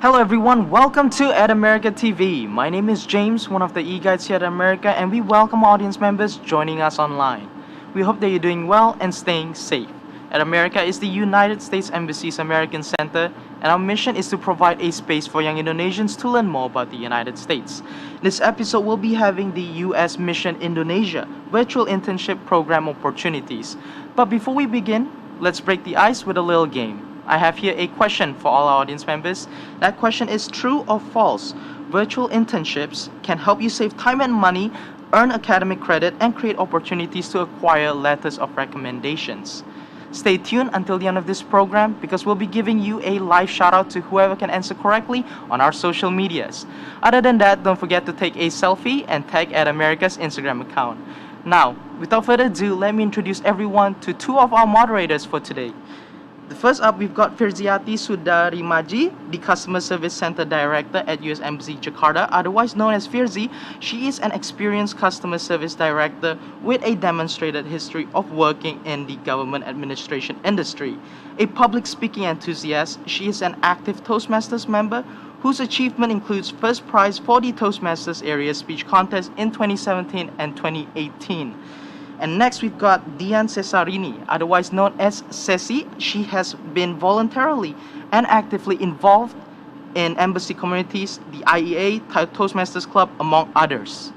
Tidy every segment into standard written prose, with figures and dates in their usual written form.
Hello everyone, welcome to At America TV. My name is James, one of the e-guides here at America, and we welcome audience members joining us online. We hope that you're doing well and staying safe. At America is the United States Embassy's American Center, and our mission is to provide a space for young Indonesians to learn more about the United States. This episode will be having the U.S. Mission Indonesia Virtual Internship Program opportunities. But before we begin, let's break the ice with a little game. I have here a question for all our audience members. That question is true or false? Virtual internships can help you save time and money, earn academic credit, and create opportunities to acquire letters of recommendations. Stay tuned until the end of this program because we'll be giving you a live shout out to whoever can answer correctly on our social medias. Other than that, don't forget to take a selfie and tag at America's Instagram account. Now, without further ado, let me introduce everyone to two of our moderators for today. The first up, we've got Firziati Sudarimaji, the Customer Service Center Director at US Embassy Jakarta, otherwise known as Firzi. She is an experienced customer service director with a demonstrated history of working in the government administration industry. A public speaking enthusiast, she is an active Toastmasters member whose achievement includes first prize for the Toastmasters Area Speech Contest in 2017 and 2018. And next we've got Dian Cesarini, otherwise known as Ceci. She has been voluntarily and actively involved in embassy communities, the IEA, Toastmasters Club, among others.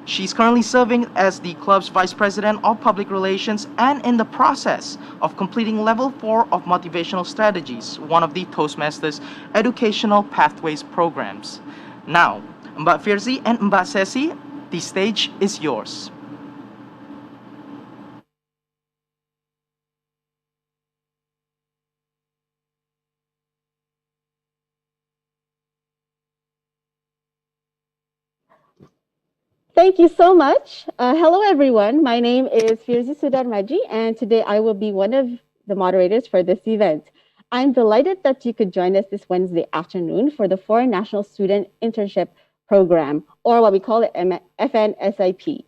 She's currently serving as the club's Vice President of Public Relations and in the process of completing Level 4 of Motivational Strategies, one of the Toastmasters Educational Pathways programs. Now, Mbak Firzi and Mbak Ceci, the stage is yours. Thank you so much. Hello, everyone. My name is Firzi Sudarmaji, and today I will be one of the moderators for this event. I'm delighted that you could join us this Wednesday afternoon for the Foreign National Student Internship Program, or what we call it FNSIP.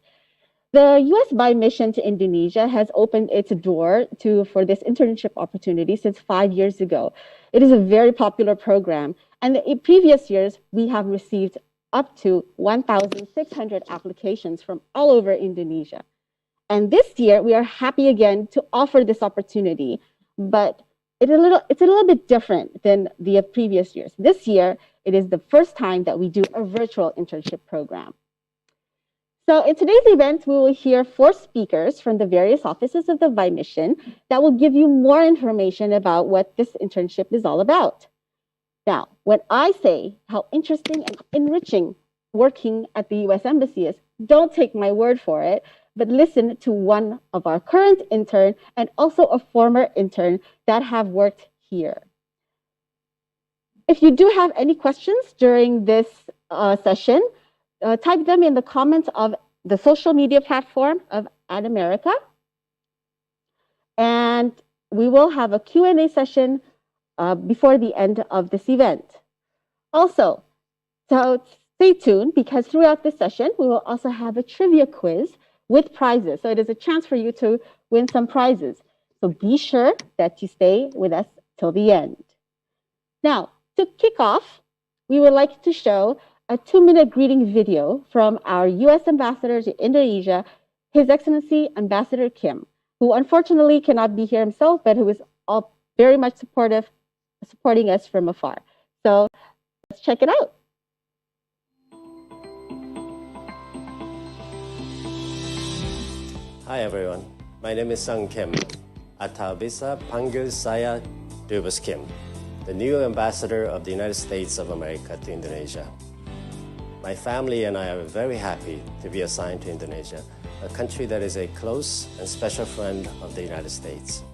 The U.S. by mission to Indonesia has opened its door for this internship opportunity since 5 years ago. It is a very popular program, and in previous years, we have received up to 1,600 applications from all over Indonesia. And this year, we are happy again to offer this opportunity, but it's a little bit different than the previous years. This year, it is the first time that we do a virtual internship program. So in today's event, we will hear 4 speakers from the various offices of the VI mission that will give you more information about what this internship is all about. Now, when I say how interesting and enriching working at the U.S. Embassy is, don't take my word for it, but listen to one of our current intern and also a former intern that have worked here. If you do have any questions during this session, type them in the comments of the social media platform of Ad America, and we will have a Q&A session before the end of this event. Also, so stay tuned because throughout this session, we will also have a trivia quiz with prizes. So it is a chance for you to win some prizes. So be sure that you stay with us till the end. Now, to kick off, we would like to show a 2-minute greeting video from our U.S. Ambassador to Indonesia, His Excellency Ambassador Kim, who unfortunately cannot be here himself, but who is all very much supporting us from afar. So let's check it out. Hi everyone, my name is Sung Kim. Atau bisa panggil saya Dubes Kim, the new ambassador of the United States of America to Indonesia. My family and I are very happy to be assigned to Indonesia, a country that is a close and special friend of the United States.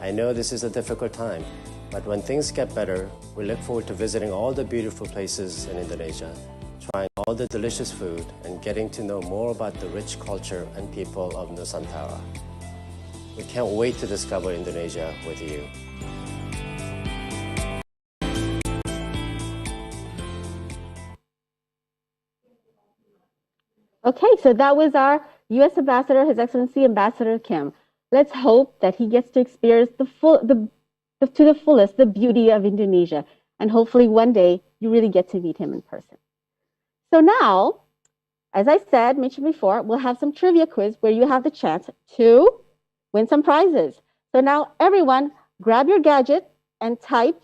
I know this is a difficult time, but when things get better, we look forward to visiting all the beautiful places in Indonesia, trying all the delicious food, and getting to know more about the rich culture and people of Nusantara. We can't wait to discover Indonesia with you. Okay, so that was our U.S. Ambassador, His Excellency Ambassador Kim. Let's hope that he gets to experience to the fullest the beauty of Indonesia. And hopefully one day you really get to meet him in person. So now, as I said, mentioned before, we'll have some trivia quiz where you have the chance to win some prizes. So now everyone, grab your gadget and type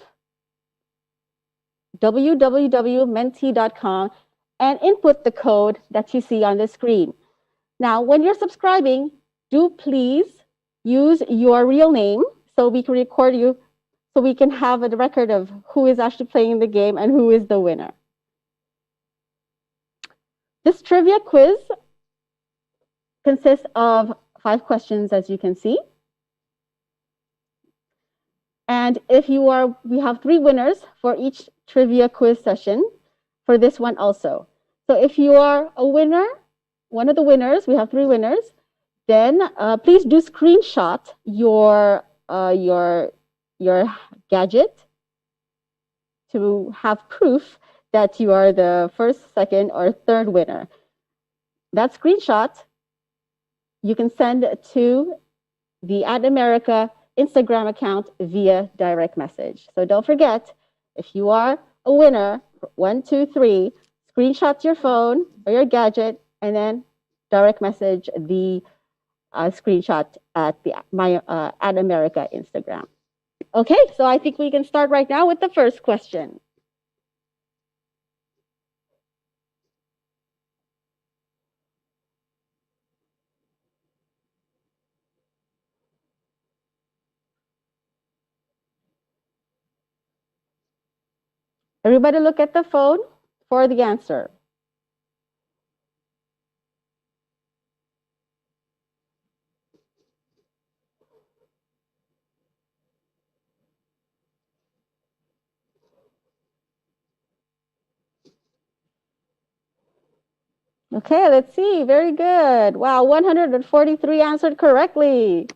www.menti.com and input the code that you see on the screen. Now, when you're subscribing, do please use your real name so we can record you, so we can have a record of who is actually playing the game and who is the winner. This trivia quiz consists of 5 questions, as you can see. And we have 3 winners for each trivia quiz session for this one also. So if you are a winner, one of the winners, we have 3 winners, then please do screenshot your gadget to have proof that you are the first, second, or third winner. That screenshot you can send to the @America Instagram account via direct message. So don't forget, if you are a winner, 1, 2, 3, screenshot your phone or your gadget and then direct message the screenshot at my @America Instagram. Okay, so I think we can start right now with the first question. Everybody look at the phone for the answer. Okay, let's see. Very good. Wow, 143 answered correctly.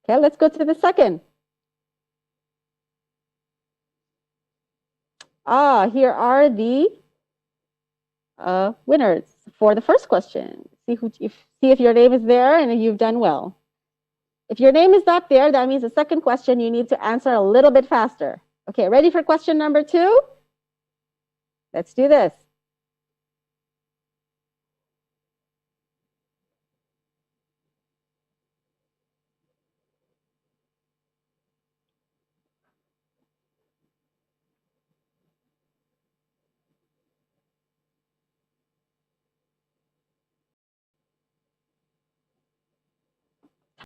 Okay, let's go to the second. Here are the winners for the first question. See if your name is there and you've done well. If your name is not there, that means the second question you need to answer a little bit faster. Okay, ready for question number 2? Let's do this.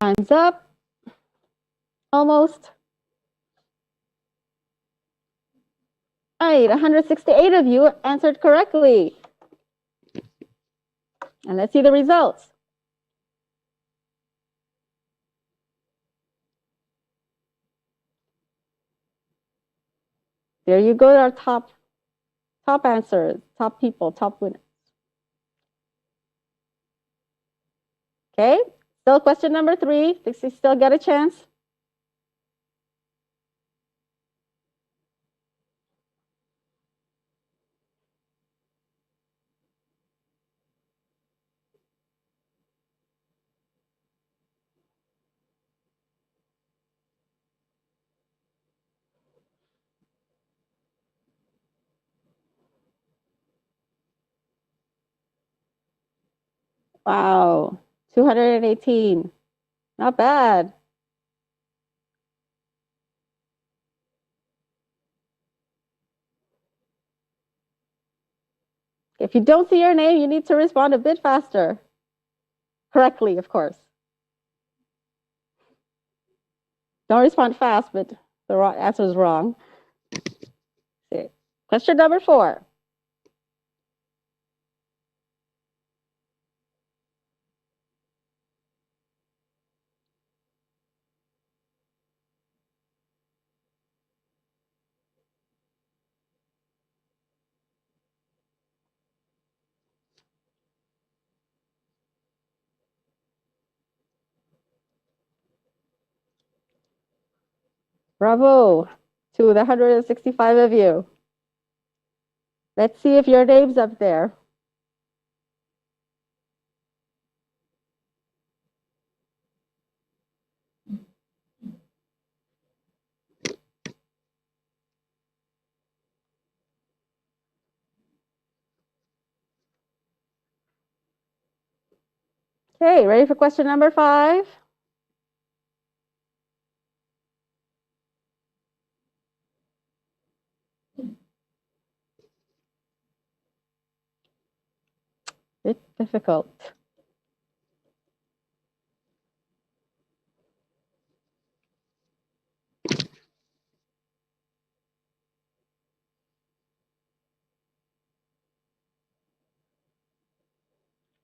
Time's up. Almost. All right, 168 of you answered correctly. And let's see the results. There you go, our top answers, top people, top winners. Okay, still question number 3. Think you still got a chance? Wow, 218. Not bad. If you don't see your name, you need to respond a bit faster. Correctly, of course. Don't respond fast, but the wrong answer is wrong. Okay. Question number 4. Bravo to the 165 of you. Let's see if your name's up there. Okay, ready for question number 5? It's difficult.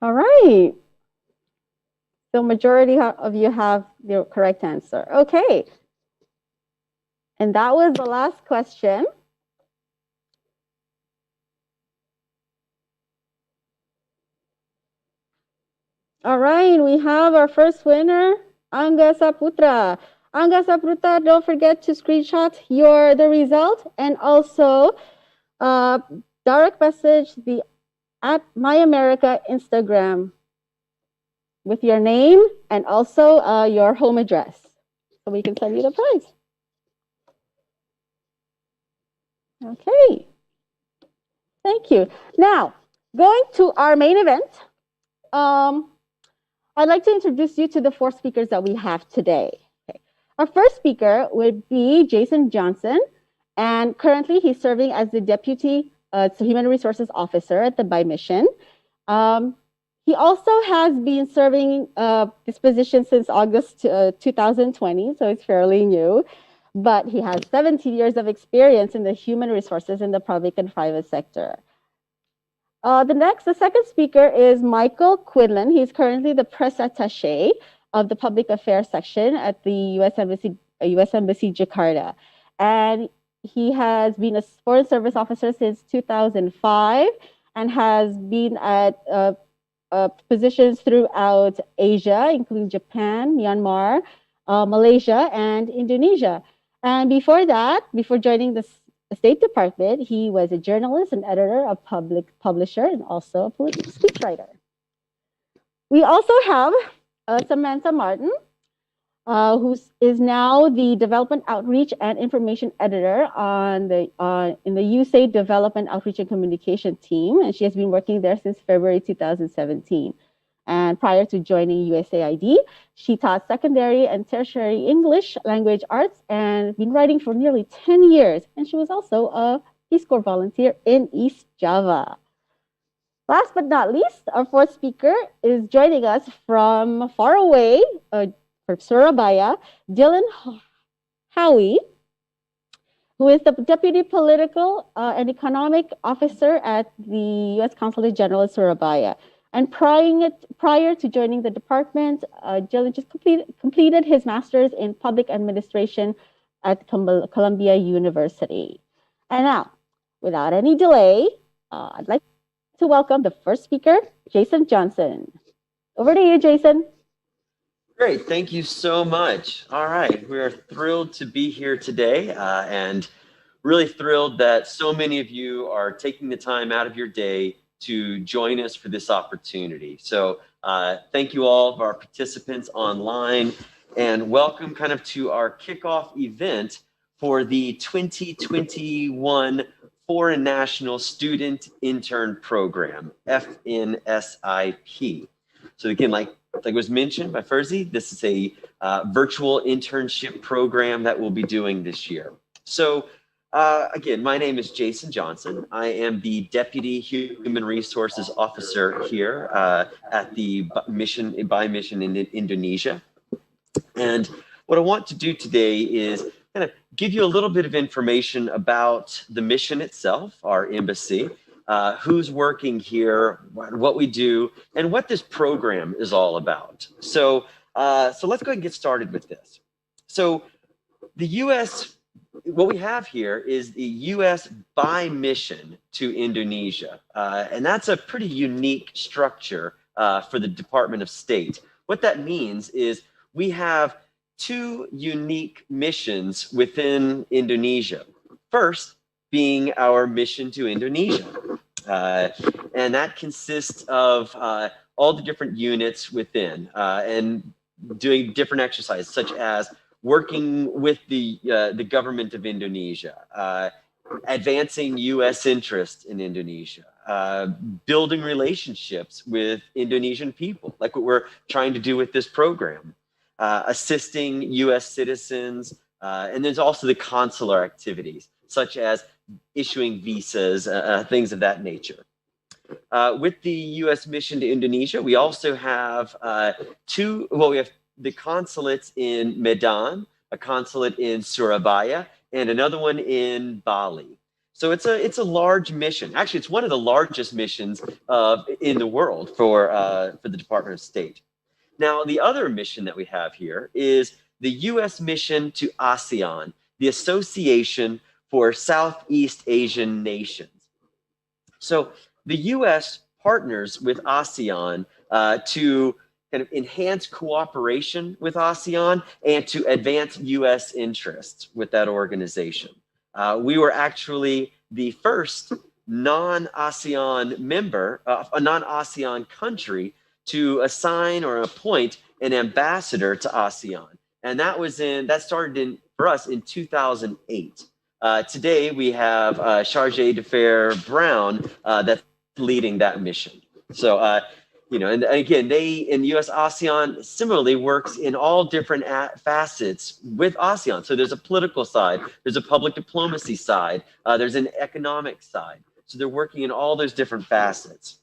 All right. So majority of you have the correct answer. Okay. And that was the last question. All right, we have our first winner, Angga Saputra. Angga Saputra, don't forget to screenshot the result and also direct message the @MyAmerica Instagram with your name and also your home address, so we can send you the prize. Okay, thank you. Now, going to our main event, I'd like to introduce you to the 4 speakers that we have today. Okay. Our first speaker would be Jason Johnson, and currently he's serving as the Deputy Human Resources Officer at the BI Mission. He also has been serving this position since August 2020, so it's fairly new, but he has 17 years of experience in the human resources in the public and private sector. The second speaker is Michael Quinlan. He's currently the press attaché of the public affairs section at the U.S. Embassy Jakarta. And he has been a foreign service officer since 2005 and has been at positions throughout Asia, including Japan, Myanmar, Malaysia, and Indonesia. And before that, before joining the State Department, he was a journalist and editor, a publisher, and also a political speechwriter. We also have Samantha Martin, who is now the Development Outreach and Information Editor in the USAID Development Outreach and Communication team, and she has been working there since February 2017. And prior to joining USAID, she taught secondary and tertiary English language arts and been writing for nearly 10 years. And she was also a Peace Corps volunteer in East Java. Last but not least, our 4th speaker is joining us from far away, from Surabaya, Dylan Howie, who is the Deputy Political and Economic Officer at the U.S. Consulate General in Surabaya. And prior to joining the department, Dylan just completed his master's in public administration at Columbia University. And now, without any delay, I'd like to welcome the first speaker, Jason Johnson. Over to you, Jason. Great, thank you so much. All right, we are thrilled to be here today and really thrilled that so many of you are taking the time out of your day to join us for this opportunity. So thank you all of our participants online and welcome kind of to our kickoff event for the 2021 Foreign National Student Intern Program, FNSIP. So again, like was mentioned by Ferzi, this is a virtual internship program that we'll be doing this year. So again, my name is Jason Johnson. I am the Deputy Human Resources Officer here at the BI Mission in Indonesia. And what I want to do today is kind of give you a little bit of information about the mission itself, our embassy, who's working here, what we do, and what this program is all about. So, let's go ahead and get started with this. So the U.S., what we have here is the U.S. BI Mission to Indonesia, and that's a pretty unique structure for the Department of State. What that means is we have 2 unique missions within Indonesia. First being our mission to Indonesia, and that consists of all the different units within and doing different exercises such as working with the government of Indonesia, advancing U.S. interest in Indonesia, building relationships with Indonesian people, like what we're trying to do with this program, assisting U.S. citizens, and there's also the consular activities, such as issuing visas, things of that nature. With the U.S. mission to Indonesia, we also have we have the consulates in Medan, a consulate in Surabaya, and another one in Bali. So it's a large mission. Actually, it's one of the largest missions in the world for the Department of State. Now, the other mission that we have here is the U.S. mission to ASEAN, the Association for Southeast Asian Nations. So the U.S. partners with ASEAN to kind of enhance cooperation with ASEAN and to advance U.S. interests with that organization. We were actually the first non-ASEAN member, a non-ASEAN country to assign or appoint an ambassador to ASEAN. And that started for us in 2008. Today we have Charge d'Affaires Brown that's leading that mission. So, and again, they in U.S. ASEAN similarly works in all different facets with ASEAN. So there's a political side, there's a public diplomacy side, there's an economic side. So they're working in all those different facets.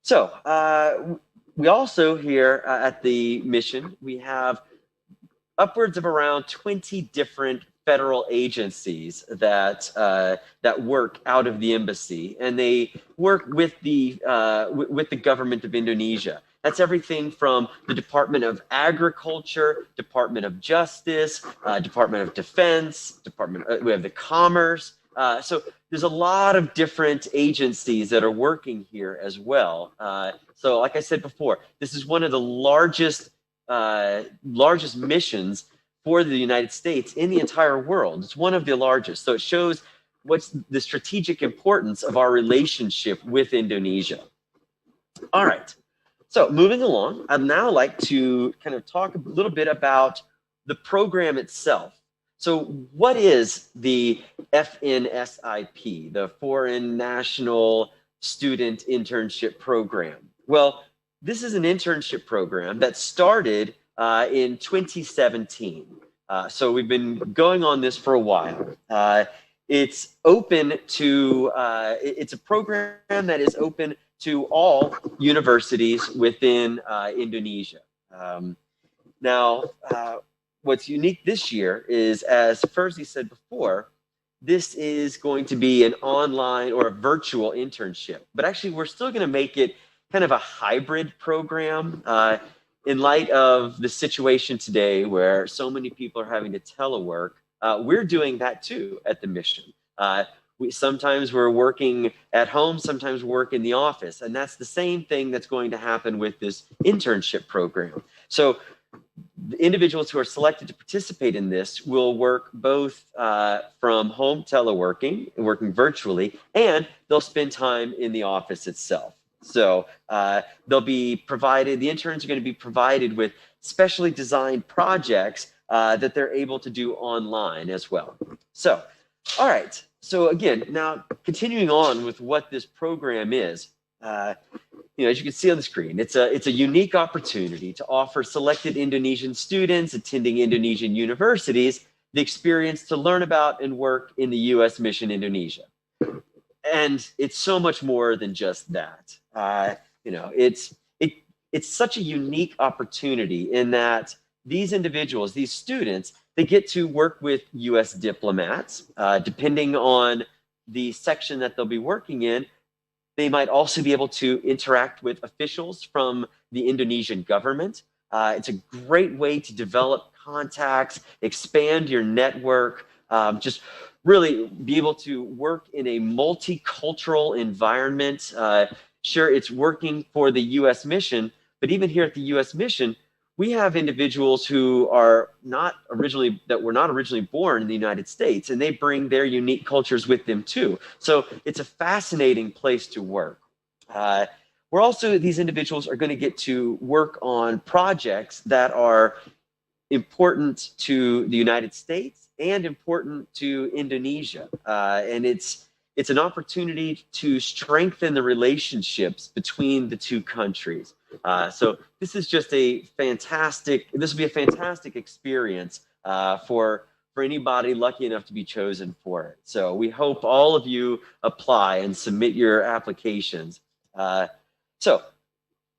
So we also here at the mission, we have upwards of around 20 different federal agencies that work out of the embassy, and they work with the government of Indonesia. That's everything from the Department of Agriculture, Department of Justice, Department of Defense, we have the Commerce. So there's a lot of different agencies that are working here as well. So like I said before, this is one of the largest missions for the United States in the entire world. It's one of the largest. So it shows what's the strategic importance of our relationship with Indonesia. All right. So moving along, I'd now like to kind of talk a little bit about the program itself. So what is the FNSIP, the Foreign National Student Internship Program? Well, this is an internship program that started in 2017. So we've been going on this for a while. It's open to, it's a program that is open to all universities within Indonesia. Now, what's unique this year is, as Ferzy said before, this is going to be an online or a virtual internship. But actually, we're still going to make it kind of a hybrid program in light of the situation today where so many people are having to telework. We're doing that too at the mission. Sometimes we're working at home, sometimes we work in the office, and that's the same thing that's going to happen with this internship program. So the individuals who are selected to participate in this will work both from home teleworking, working virtually, and they'll spend time in the office itself. So they'll be provided, the interns are going to be provided with specially designed projects that they're able to do online as well. So, all right. So again, now continuing on with what this program is, as you can see on the screen, it's a unique opportunity to offer selected Indonesian students attending Indonesian universities the experience to learn about and work in the U.S. Mission Indonesia. And it's so much more than just that. It's such a unique opportunity in that these individuals, these students, they get to work with U.S. diplomats. Depending on the section that they'll be working in, they might also be able to interact with officials from the Indonesian government. It's a great way to develop contacts, expand your network, just really be able to work in a multicultural environment. Sure, it's working for the U.S. mission, but even here at the U.S. mission, we have individuals who are not originally born in the United States, and they bring their unique cultures with them too. So it's a fascinating place to work. These individuals are going to get to work on projects that are important to the United States and important to Indonesia. And it's an opportunity to strengthen the relationships between the two countries. So this is just this will be a fantastic experience for anybody lucky enough to be chosen for it. So we hope all of you apply and submit your applications. So,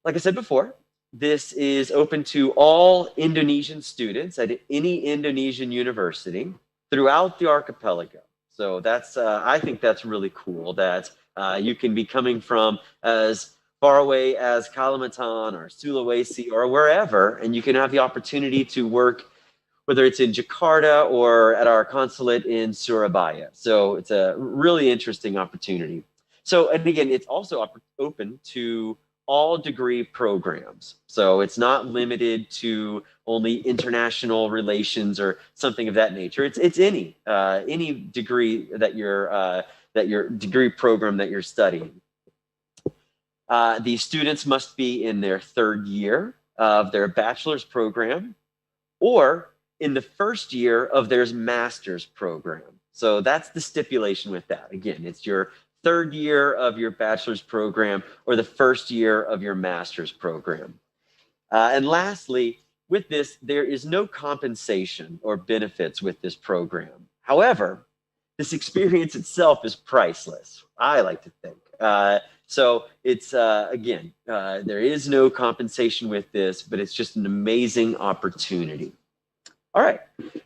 like I said before, this is open to all Indonesian students at any Indonesian university throughout the archipelago. So that's, I think that's really cool that you can be coming from as far away as Kalimantan or Sulawesi or wherever, and you can have the opportunity to work, whether it's in Jakarta or at our consulate in Surabaya. So it's a really interesting opportunity. So, and again, it's also open to all degree programs. So it's not limited to only international relations or something of that nature. It's any degree that your degree program that you're studying. The students must be in their third year of their bachelor's program or in the first year of their master's program. So that's the stipulation with that. Again, it's your third year of your bachelor's program or the first year of your master's program. And lastly, with this, there is no compensation or benefits with this program. However, this experience itself is priceless, I like to think. So it's, again, there is no compensation with this, but it's just an amazing opportunity. All right,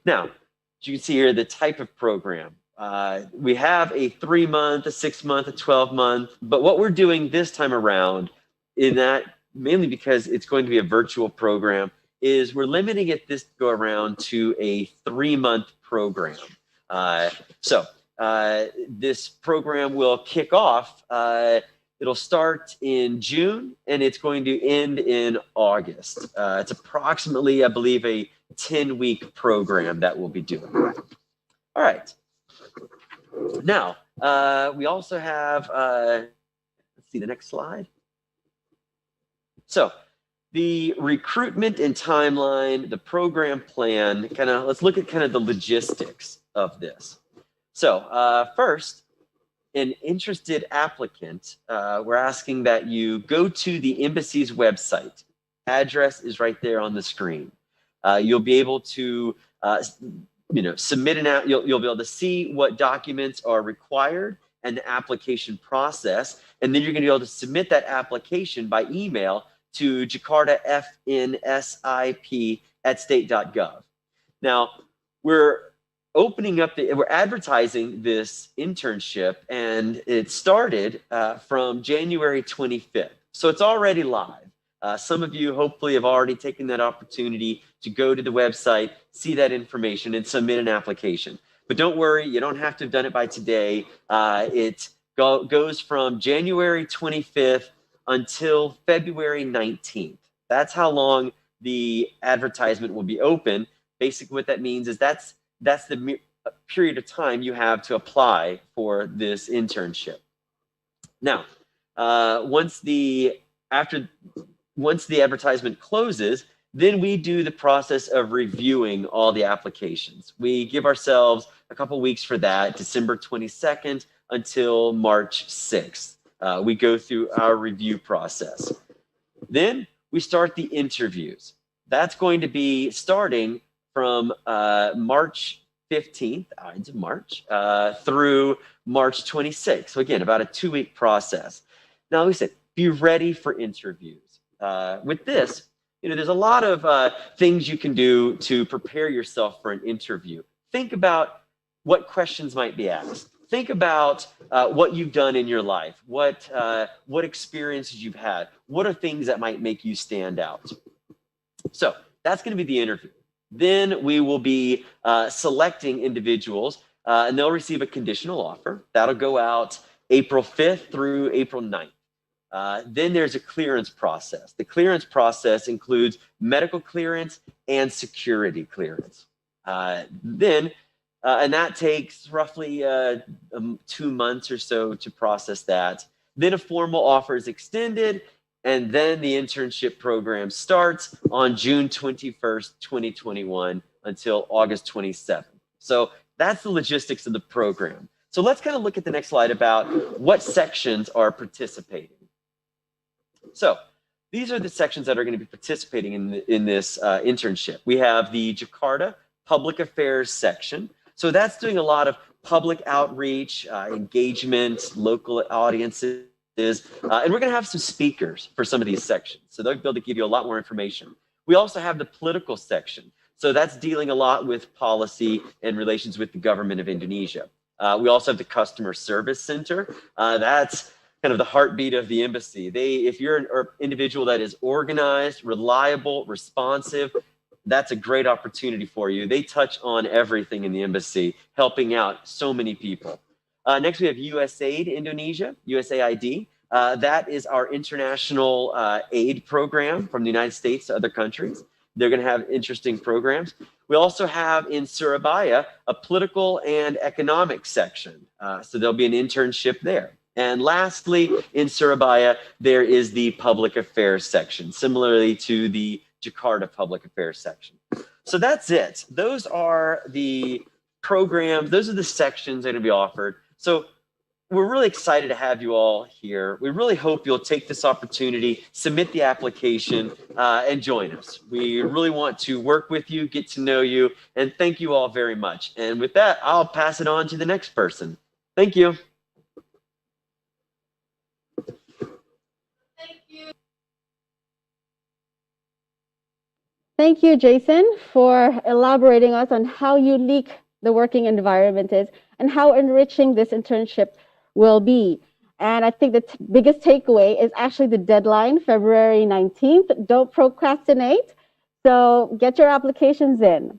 now, as you can see here, the type of program. We have a 3-month, a 6-month, a 12-month, but what we're doing this time around, in that mainly because it's going to be a virtual program, is we're limiting it this go around to a 3-month program. This program will kick off. It'll start in June and it's going to end in August. It's approximately, I believe, a 10-week program that we'll be doing. All right. Now, we also have, let's see the next slide. So the recruitment and timeline, the program plan, let's look at the logistics of this. So first, an interested applicant, we're asking that you go to the embassy's website. Address is right there on the screen. You'll be able to submit you'll be able to see what documents are required and the application process, and then you're going to be able to submit that application by email to jakartafnsip@state.gov. Now, we're advertising this internship, and it started from January 25th. So it's already live. Some of you hopefully have already taken that opportunity to go to the website, see that information, and submit an application. But don't worry, you don't have to have done it by today. It goes from January 25th until February 19th. That's how long the advertisement will be open. Basically, what that means is that's the period of time you have to apply for this internship. Now, once the advertisement closes, then we do the process of reviewing all the applications. We give ourselves a couple weeks for that, December 22nd until March 6th. We go through our review process. Then we start the interviews. That's going to be starting from March 15th, Ides of March, through March 26th. So again, about a 2-week process. Now, we said, be ready for interviews. With this, there's a lot of things you can do to prepare yourself for an interview. Think about what questions might be asked. Think about what you've done in your life, what experiences you've had, what are things that might make you stand out. So that's going to be the interview. Then we will be selecting individuals, and they'll receive a conditional offer. That'll go out April 5th through April 9th. Then there's a clearance process. The clearance process includes medical clearance and security clearance. And that takes roughly 2 months or so to process that. Then a formal offer is extended, And then the internship program starts on June 21st, 2021 until August 27th. So that's the logistics of the program. So let's kind of look at the next slide about what sections are participating. So these are the sections that are going to be participating in this internship. We have the Jakarta Public Affairs section. So that's doing a lot of public outreach, engagement, local audiences, and we're going to have some speakers for some of these sections. So they'll be able to give you a lot more information. We also have the political section. So that's dealing a lot with policy and relations with the government of Indonesia. We also have the Customer Service Center. That's kind of the heartbeat of the embassy. If you're an individual that is organized, reliable, responsive, that's a great opportunity for you. They touch on everything in the embassy, helping out so many people. Next, we have USAID Indonesia, USAID. That is our international aid program from the United States to other countries. They're going to have interesting programs. We also have in Surabaya a political and economic section. So there'll be an internship there. And lastly, in Surabaya, there is the public affairs section, similarly to the Jakarta public affairs section. So that's it. Those are the programs. Those are the sections that are going to be offered. So we're really excited to have you all here. We really hope you'll take this opportunity, submit the application, and join us. We really want to work with you, get to know you, and thank you all very much. And with that, I'll pass it on to the next person. Thank you. Thank you, Jason, for elaborating us on how unique the working environment is and how enriching this internship will be. And I think the biggest takeaway is actually the deadline, February 19th. Don't procrastinate. So get your applications in.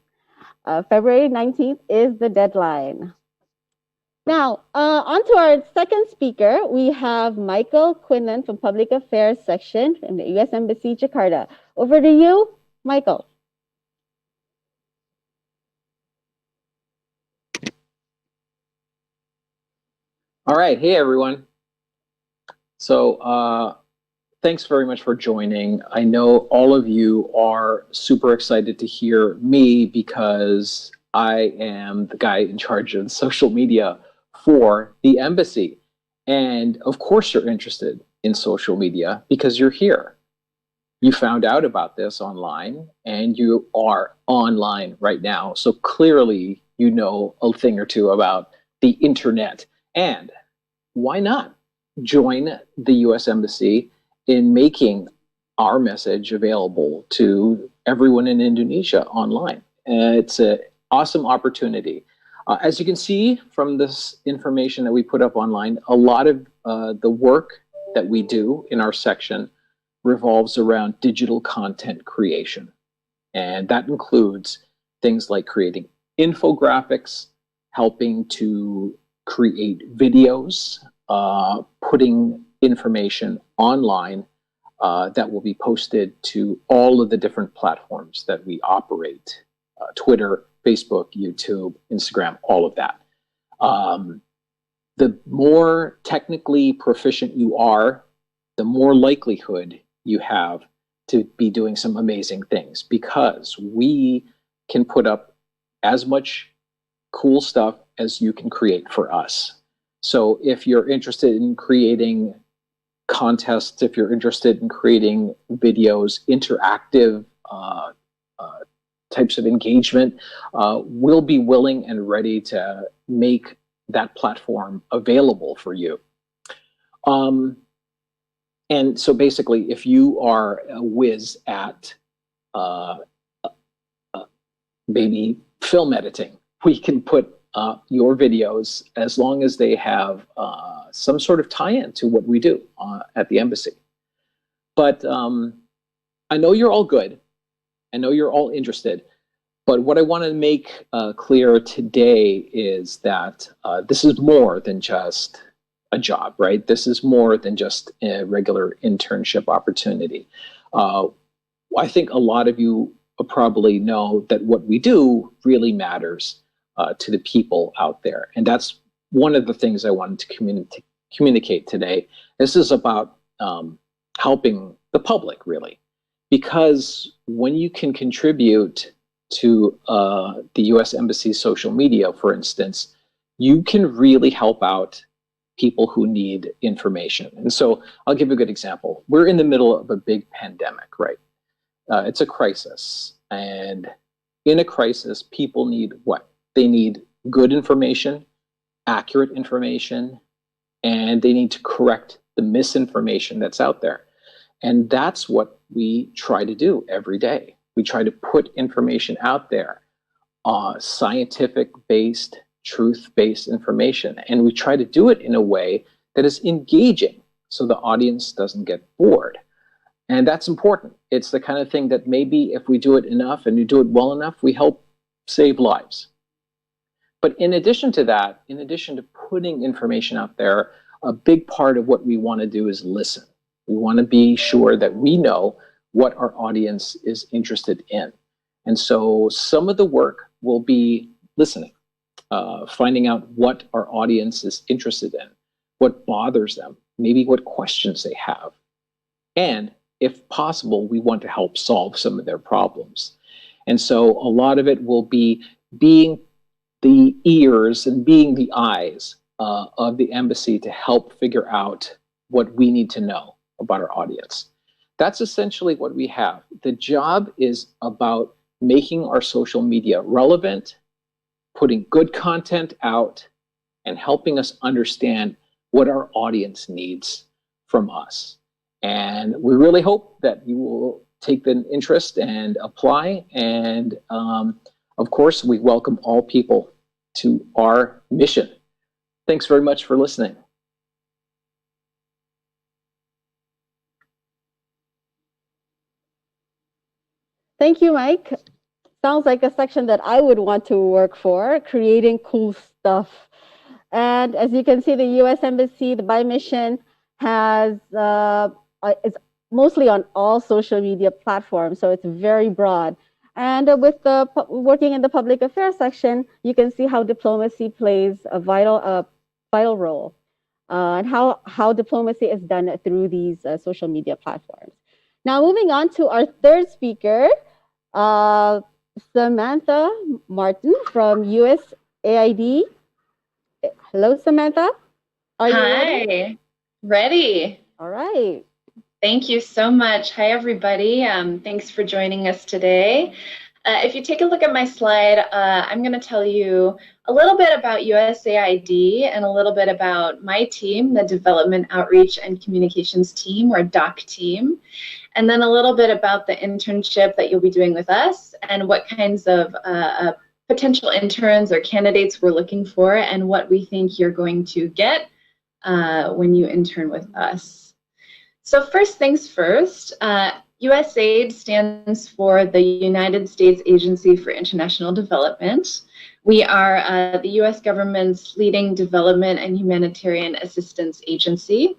February 19th is the deadline. Now, on to our second speaker, we have Michael Quinlan from Public Affairs section in the U.S. Embassy, Jakarta. Over to you, Michael. All right. Hey, everyone. So thanks very much for joining. I know all of you are super excited to hear me because I am the guy in charge of social media for the embassy. And of course, you're interested in social media because you're here. You found out about this online and you are online right now. So clearly, you know a thing or two about the internet. And why not join the U.S. Embassy in making our message available to everyone in Indonesia online? It's an awesome opportunity. As you can see from this information that we put up online, a lot of the work that we do in our section revolves around digital content creation. And that includes things like creating infographics, helping to create videos, putting information online that will be posted to all of the different platforms that we operate, Twitter, Facebook, YouTube, Instagram, all of that. The more technically proficient you are, the more likelihood you have to be doing some amazing things because we can put up as much cool stuff as you can create for us. So if you're interested in creating contests, if you're interested in creating videos, interactive types of engagement, we'll be willing and ready to make that platform available for you. And so basically, if you are a whiz at maybe film editing, we can put your videos as long as they have some sort of tie-in to what we do at the embassy. But I know you're all good. I know you're all interested. But what I want to make clear today is that this is more than just a job, right? This is more than just a regular internship opportunity. I think a lot of you probably know that what we do really matters to the people out there. And that's one of the things I wanted to communicate today. This is about helping the public, really. Because when you can contribute to the US Embassy's social media, for instance, you can really help out people who need information. And so I'll give you a good example. We're in the middle of a big pandemic, right? It's a crisis. And in a crisis, people need what? They need good information, accurate information, and they need to correct the misinformation that's out there. And that's what we try to do every day. We try to put information out there, scientific-based, truth-based information. And we try to do it in a way that is engaging so the audience doesn't get bored. And that's important. It's the kind of thing that maybe if we do it enough and you do it well enough, we help save lives. But in addition to that, in addition to putting information out there, a big part of what we want to do is listen. We want to be sure that we know what our audience is interested in. And so some of the work will be listening, finding out what our audience is interested in, what bothers them, maybe what questions they have. And if possible, we want to help solve some of their problems. And so a lot of it will be being the ears and being the eyes of the embassy to help figure out what we need to know about our audience. That's essentially what we have. The job is about making our social media relevant, putting good content out, and helping us understand what our audience needs from us. And we really hope that you will take an interest and apply. And of course, we welcome all people to our mission. Thanks very much for listening. Thank you, Mike. Sounds like a section that I would want to work for, creating cool stuff. And as you can see, the U.S. Embassy, the By Mission, has it's mostly on all social media platforms, so it's very broad. And with the working in the public affairs section, you can see how diplomacy plays a vital role, and how diplomacy is done through these social media platforms. Now, moving on to our third speaker, Samantha Martin from USAID. Hello, Samantha. Are you ready? Ready. All right. Thank you so much. Hi, everybody. Thanks for joining us today. If you take a look at my slide, I'm going to tell you a little bit about USAID and a little bit about my team, the Development Outreach and Communications Team, or DOC team, and then a little bit about the internship that you'll be doing with us and what kinds of potential interns or candidates we're looking for and what we think you're going to get when you intern with us. So first things first, USAID stands for the United States Agency for International Development. We are the US government's leading development and humanitarian assistance agency.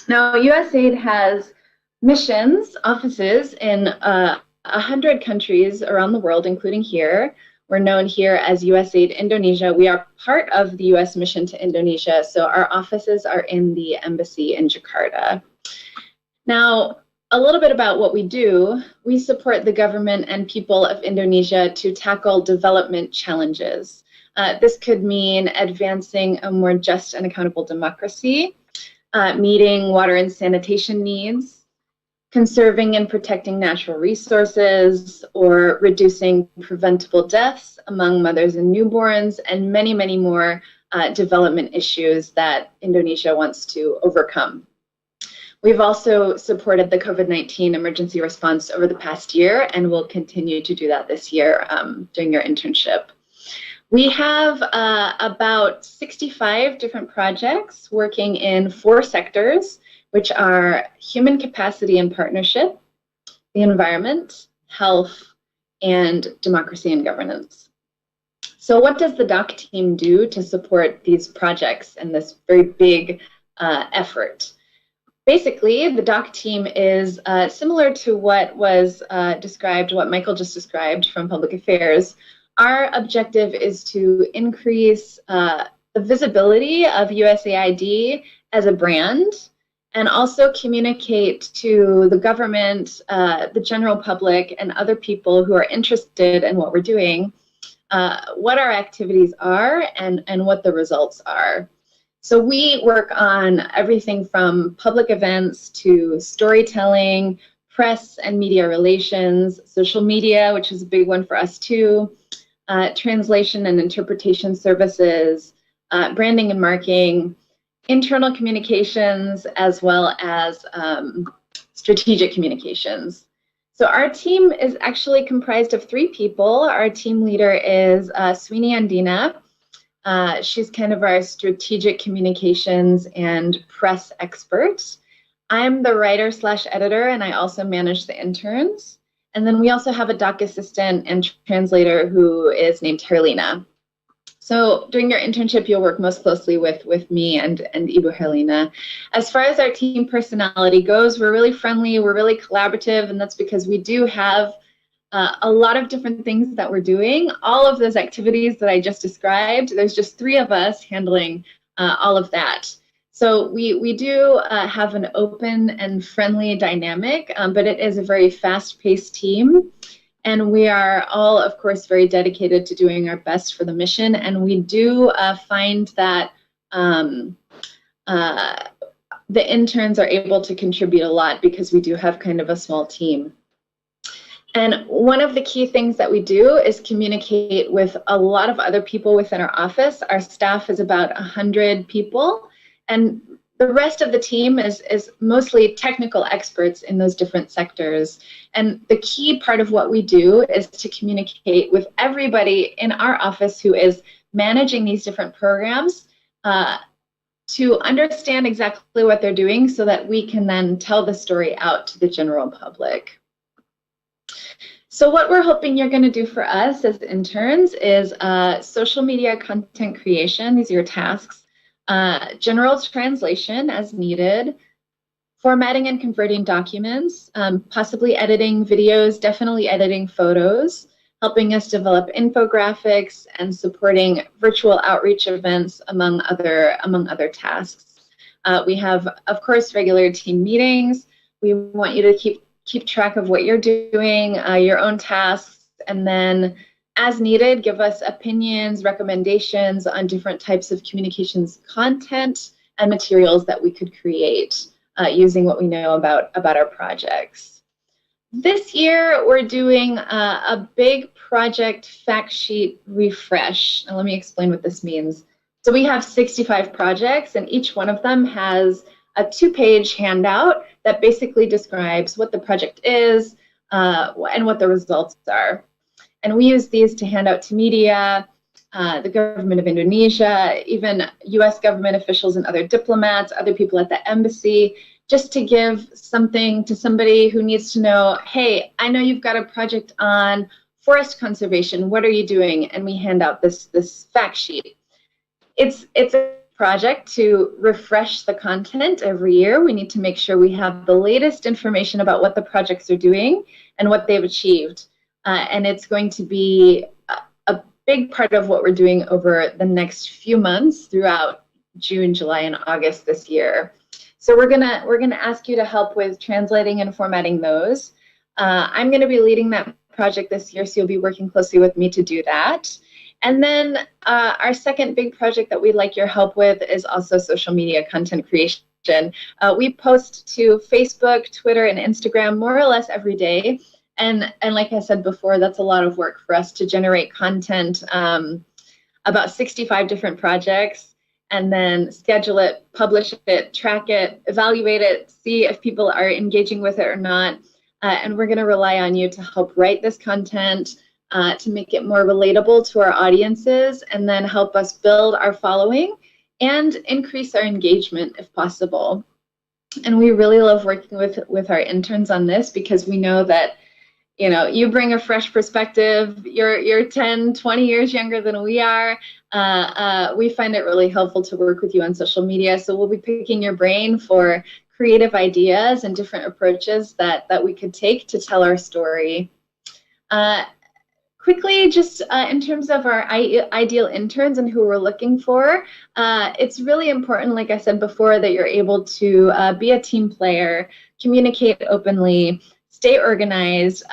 Now, USAID has missions, offices in 100 countries around the world, including here. We're known here as USAID Indonesia. We are part of the US mission to Indonesia, so our offices are in the embassy in Jakarta. Now, a little bit about what we do. We support the government and people of Indonesia to tackle development challenges. This could mean advancing a more just and accountable democracy, meeting water and sanitation needs, conserving and protecting natural resources, or reducing preventable deaths among mothers and newborns, and many, many more development issues that Indonesia wants to overcome. We've also supported the COVID-19 emergency response over the past year, and will continue to do that this year during your internship. We have about 65 different projects working in 4 sectors, which are human capacity and partnership, the environment, health, and democracy and governance. So what does the DOC team do to support these projects and this very big effort? Basically, the DOC team is similar to what was described, what Michael just described from Public Affairs. Our objective is to increase the visibility of USAID as a brand and also communicate to the government, the general public, and other people who are interested in what we're doing, what our activities are and what the results are. So we work on everything from public events to storytelling, press and media relations, social media, which is a big one for us too, translation and interpretation services, branding and marketing, internal communications, as well as strategic communications. So our team is actually comprised of 3 people. Our team leader is Sweeney Andina. She's kind of our strategic communications and press expert. I'm the writer/editor, and I also manage the interns. And then we also have a doc assistant and translator who is named Herlina. So during your internship, you'll work most closely with me and Ibu Herlina. As far as our team personality goes, we're really friendly, we're really collaborative, and that's because we do have a lot of different things that we're doing. All of those activities that I just described, there's just 3 of us handling all of that. So we do have an open and friendly dynamic, but it is a very fast-paced team. And we are all, of course, very dedicated to doing our best for the mission. And we do find that the interns are able to contribute a lot because we do have kind of a small team. And one of the key things that we do is communicate with a lot of other people within our office. Our staff is about 100 people, and the rest of the team is mostly technical experts in those different sectors. And the key part of what we do is to communicate with everybody in our office who is managing these different programs to understand exactly what they're doing so that we can then tell the story out to the general public. So what we're hoping you're going to do for us as interns is social media content creation. These are your tasks. General translation as needed, formatting and converting documents, possibly editing videos, definitely editing photos, helping us develop infographics, and supporting virtual outreach events, among other tasks. We have, of course, regular team meetings. We want you to keep track of what you're doing, your own tasks, and then as needed, give us opinions, recommendations on different types of communications content and materials that we could create using what we know about our projects. This year, we're doing a big project fact sheet refresh. And let me explain what this means. So we have 65 projects, and each one of them has a 2-page handout that basically describes what the project is and what the results are. And we use these to hand out to media, the government of Indonesia, even US government officials and other diplomats, other people at the embassy, just to give something to somebody who needs to know, hey, I know you've got a project on forest conservation. What are you doing? And we hand out this fact sheet. It's a project to refresh the content every year. We need to make sure we have the latest information about what the projects are doing and what they've achieved. And it's going to be a big part of what we're doing over the next few months throughout June, July, and August this year. So we're gonna ask you to help with translating and formatting those. I'm gonna be leading that project this year, so you'll be working closely with me to do that. And then our second big project that we'd like your help with is also social media content creation. We post to Facebook, Twitter, and Instagram more or less every day. And like I said before, that's a lot of work for us to generate content about 65 different projects, and then schedule it, publish it, track it, evaluate it, see if people are engaging with it or not. And we're going to rely on you to help write this content, to make it more relatable to our audiences, and then help us build our following and increase our engagement if possible. And we really love working with our interns on this because we know that you bring a fresh perspective. You're 10, 20 years younger than we are. We find it really helpful to work with you on social media. So we'll be picking your brain for creative ideas and different approaches that we could take to tell our story. Quickly, just in terms of our ideal interns and who we're looking for, it's really important, like I said before, that you're able to be a team player, communicate openly, stay organized,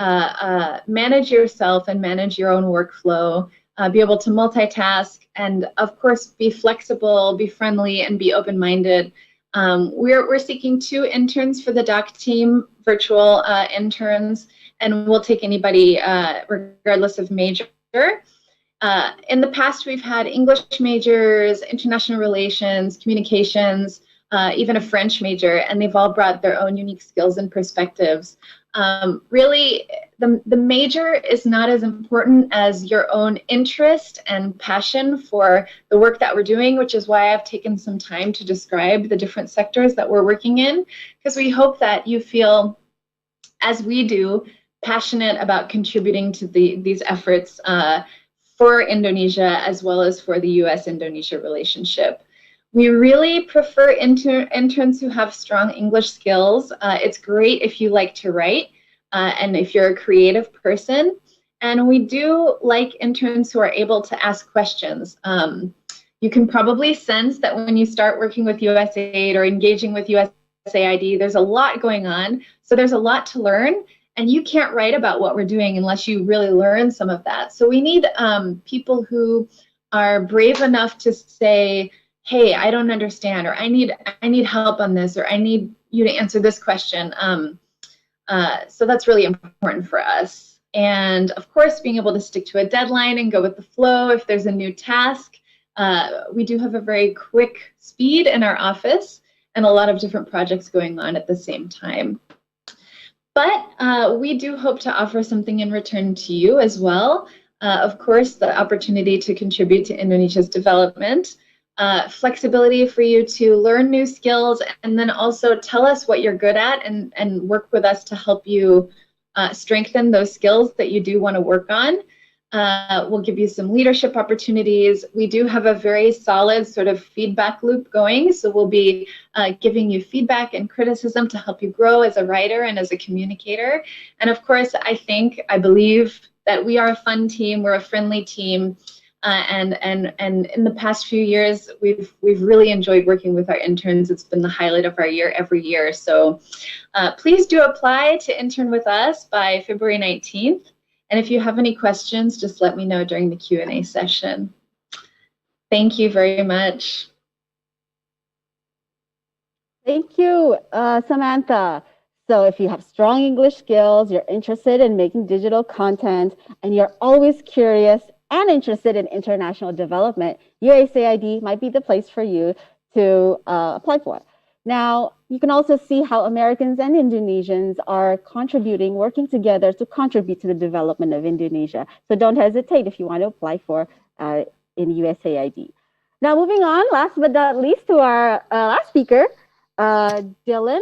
manage yourself and manage your own workflow, be able to multitask, and of course, be flexible, be friendly, and be open-minded. We're seeking 2 interns for the doc team, virtual interns, and we'll take anybody regardless of major. In the past, we've had English majors, international relations, communications, even a French major, and they've all brought their own unique skills and perspectives. Really, the major is not as important as your own interest and passion for the work that we're doing, which is why I've taken some time to describe the different sectors that we're working in, because we hope that you feel, as we do, passionate about contributing to these efforts for Indonesia as well as for the U.S.-Indonesia relationship. We really prefer interns who have strong English skills. It's great if you like to write and if you're a creative person. And we do like interns who are able to ask questions. You can probably sense that when you start working with USAID or engaging with USAID, there's a lot going on. So there's a lot to learn. And you can't write about what we're doing unless you really learn some of that. So we need people who are brave enough to say, hey, I don't understand, or I need help on this, or I need you to answer this question. So that's really important for us. And of course, being able to stick to a deadline and go with the flow if there's a new task. We do have a very quick speed in our office and a lot of different projects going on at the same time. But we do hope to offer something in return to you as well. Of course, the opportunity to contribute to Indonesia's development, flexibility for you to learn new skills, and then also tell us what you're good at and work with us to help you strengthen those skills that you do want to work on. We'll give you some leadership opportunities. We do have a very solid sort of feedback loop going, so we'll be giving you feedback and criticism to help you grow as a writer and as a communicator. And of course, I believe that we are a fun team, we're a friendly team, and in the past few years, we've really enjoyed working with our interns. It's been the highlight of our year every year. So please do apply to intern with us by February 19th. And if you have any questions, just let me know during the Q&A session. Thank you very much. Thank you, Samantha. So if you have strong English skills, you're interested in making digital content, and you're always curious and interested in international development, USAID might be the place for you to apply for. Now, you can also see how Americans and Indonesians are contributing, working together to contribute to the development of Indonesia. So don't hesitate if you want to apply for in USAID. Now, moving on, last but not least, to our last speaker, Dylan,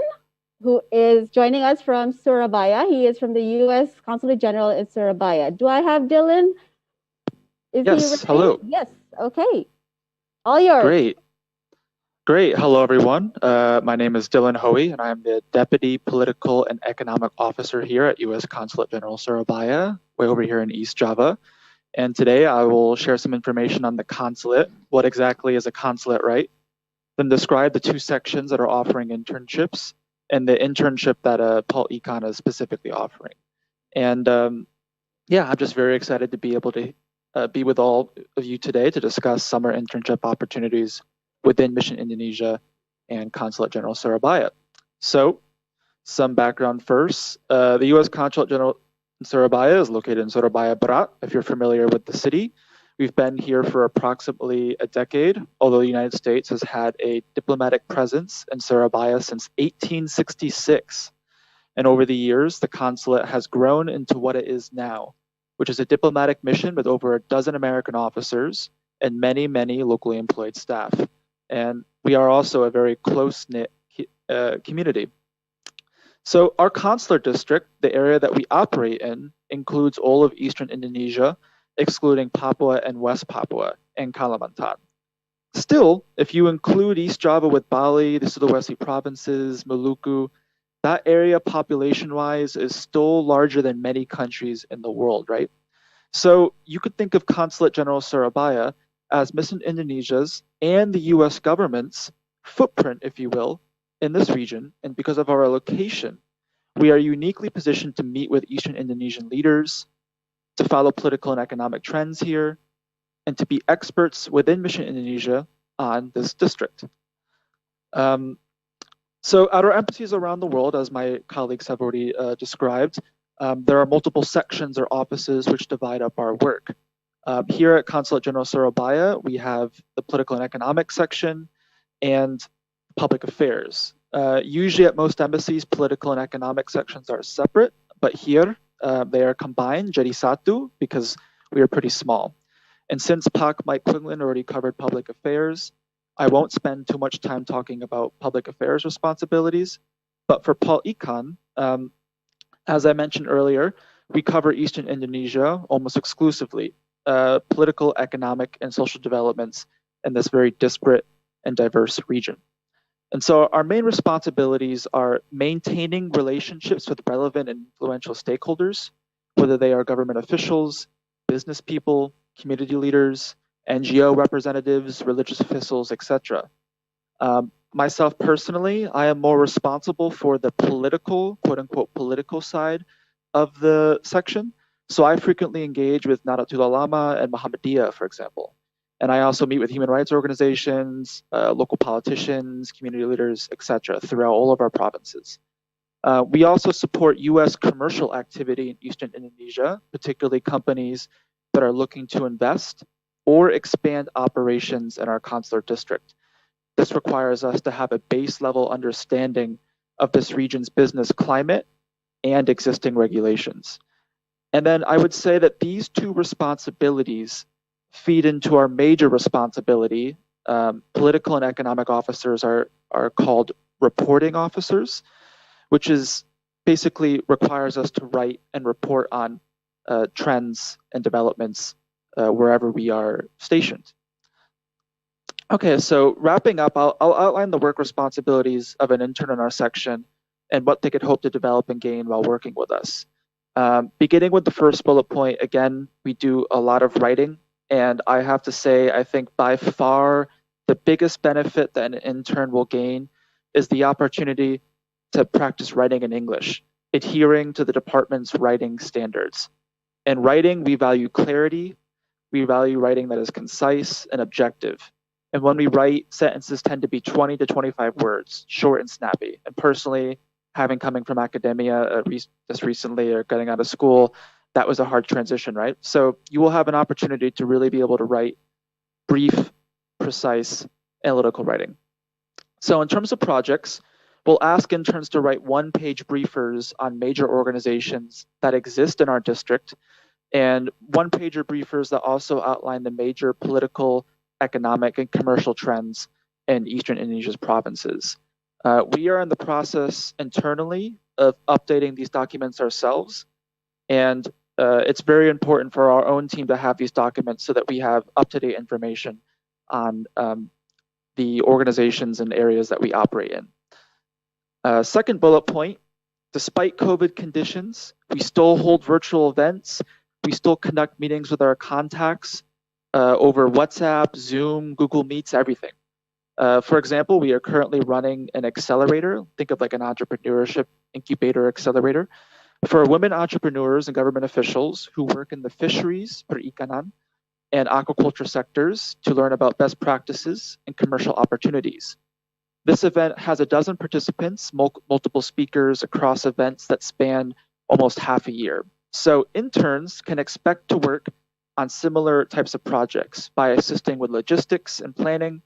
who is joining us from Surabaya. He is from the U.S. Consulate General in Surabaya. Do I have Dylan? Yes, hello. Yes, okay. All yours. Great. Hello, everyone. My name is Dylan Hoey, and I'm the Deputy Political and Economic Officer here at U.S. Consulate General Surabaya, way over here in East Java. And today I will share some information on the consulate. What exactly is a consulate, right? Then describe the 2 sections that are offering internships and the internship that Paul Econ is specifically offering. And yeah, I'm just very excited to be able to be with all of you today to discuss summer internship opportunities within Mission Indonesia and Consulate General Surabaya. So, some background first. The U.S. Consulate General in Surabaya is located in Surabaya Barat, if you're familiar with the city. We've been here for approximately a decade, although the United States has had a diplomatic presence in Surabaya since 1866. And over the years, the consulate has grown into what it is now, which is a diplomatic mission with over a dozen American officers and many, many locally employed staff. And we are also a very close-knit community. So our consular district, the area that we operate in, includes all of Eastern Indonesia, excluding Papua and West Papua and Kalimantan. Still, if you include East Java with Bali, the Sulawesi provinces, Maluku, that area population-wise is still larger than many countries in the world, right? So you could think of Consulate General Surabaya as Mission Indonesia's and the US government's footprint, if you will, in this region. And because of our location, we are uniquely positioned to meet with Eastern Indonesian leaders, to follow political and economic trends here, and to be experts within Mission Indonesia on this district. So at our embassies around the world, as my colleagues have already described, there are multiple sections or offices which divide up our work. Here at Consulate General Surabaya, we have the political and economic section and public affairs. Usually at most embassies, political and economic sections are separate, but here they are combined, jadi satu, because we are pretty small. And since Pak Mike Quinlan already covered public affairs, I won't spend too much time talking about public affairs responsibilities, but for Paul Ikan, as I mentioned earlier, we cover Eastern Indonesia almost exclusively, political, economic, and social developments in this very disparate and diverse region. And so our main responsibilities are maintaining relationships with relevant and influential stakeholders, whether they are government officials, business people, community leaders, NGO representatives, religious officials, etc. Myself personally, I am more responsible for the political, quote unquote, political side of the section. So I frequently engage with Nahdlatul Ulama and Muhammadiyah, for example. And I also meet with human rights organizations, local politicians, community leaders, etc., throughout all of our provinces. We also support US commercial activity in Eastern Indonesia, particularly companies that are looking to invest or expand operations in our consular district. This requires us to have a base level understanding of this region's business climate and existing regulations. And then I would say that these two responsibilities feed into our major responsibility. Political and economic officers are called reporting officers, which is basically requires us to write and report on trends and developments wherever we are stationed. Okay, so wrapping up, I'll outline the work responsibilities of an intern in our section and what they could hope to develop and gain while working with us. Beginning with the first bullet point, again, we do a lot of writing. And I have to say, I think by far the biggest benefit that an intern will gain is the opportunity to practice writing in English, adhering to the department's writing standards. In writing, we value clarity. We value writing that is concise and objective. And when we write, sentences tend to be 20 to 25 words, short and snappy. And personally, coming from academia just recently or getting out of school, that was a hard transition, right? So you will have an opportunity to really be able to write brief, precise, analytical writing. So in terms of projects, we'll ask interns to write one-page briefers on major organizations that exist in our district, and one-pager briefers that also outline the major political, economic, and commercial trends in Eastern Indonesia's provinces. We are in the process internally of updating these documents ourselves, and it's very important for our own team to have these documents so that we have up-to-date information on the organizations and areas that we operate in. Second bullet point, despite COVID conditions, we still hold virtual events. We still conduct meetings with our contacts over WhatsApp, Zoom, Google Meets, everything. For example, we are currently running an accelerator, think of like an entrepreneurship incubator accelerator, for women entrepreneurs and government officials who work in the fisheries, perikanan, and aquaculture sectors to learn about best practices and commercial opportunities. This event has a dozen participants, multiple speakers across events that span almost half a year. So interns can expect to work on similar types of projects by assisting with logistics and planning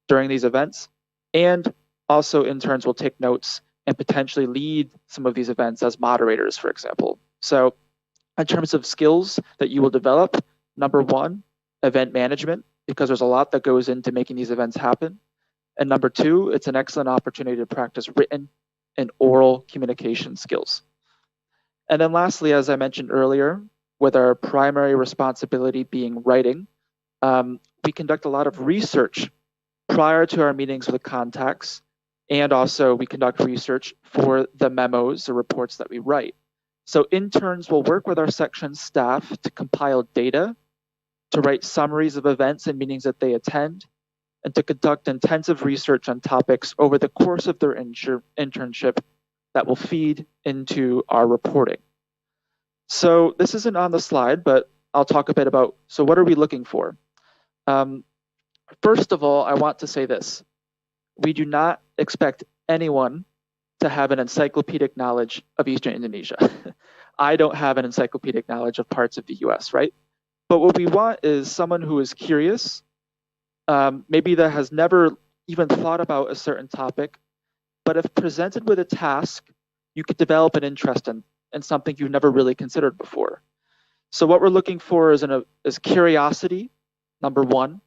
during these events. And also interns will take notes and potentially lead some of these events as moderators, for example. So in terms of skills that you will develop, number one, event management, because there's a lot that goes into making these events happen. And number two, it's an excellent opportunity to practice written and oral communication skills. And then lastly, as I mentioned earlier, with our primary responsibility being writing, we conduct a lot of research prior to our meetings with contacts, and also we conduct research for the memos, the reports that we write. So interns will work with our section staff to compile data, to write summaries of events and meetings that they attend, and to conduct intensive research on topics over the course of their internship that will feed into our reporting. So this isn't on the slide, but I'll talk a bit about, so what are we looking for? First of all, I want to say this. We do not expect anyone to have an encyclopedic knowledge of Eastern Indonesia. I don't have an encyclopedic knowledge of parts of the US, right? But what we want is someone who is curious, maybe that has never even thought about a certain topic, but if presented with a task, you could develop an interest in something you've never really considered before. So what we're looking for is curiosity, number one,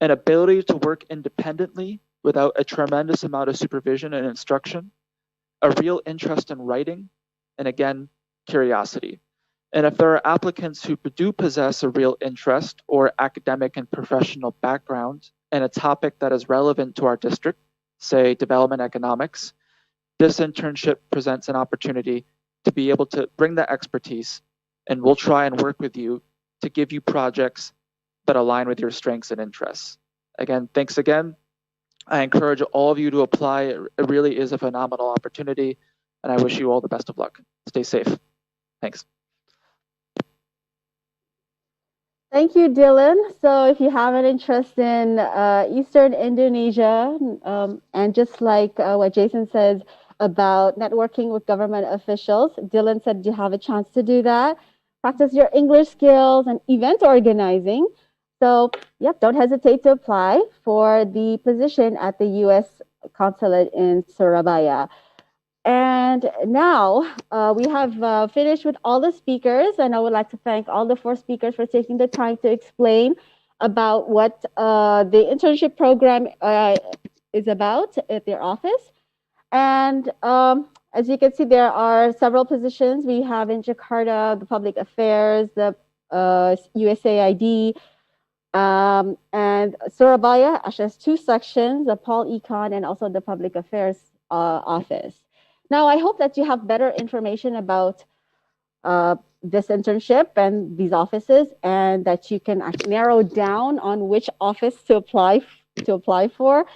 an ability to work independently without a tremendous amount of supervision and instruction, a real interest in writing, and again, curiosity. And if there are applicants who do possess a real interest or academic and professional background in a topic that is relevant to our district, say development economics, this internship presents an opportunity to be able to bring that expertise, and we'll try and work with you to give you projects that align with your strengths and interests. Again, thanks again. I encourage all of you to apply. It really is a phenomenal opportunity, and I wish you all the best of luck. Stay safe. Thanks. Thank you, Dylan. So if you have an interest in Eastern Indonesia, and just like what Jason says about networking with government officials, Dylan said you have a chance to do that. Practice your English skills and event organizing. So, yep, don't hesitate to apply for the position at the U.S. Consulate in Surabaya. And now we have finished with all the speakers, and I would like to thank all the 4 speakers for taking the time to explain about what the internship program is about at their office. And as you can see, there are several positions. We have in Jakarta, the public affairs, the USAID, and Surabaya has 2 sections, the Paul Econ and also the public affairs office. Now, I hope that you have better information about this internship and these offices, and that you can narrow down on which office to apply for,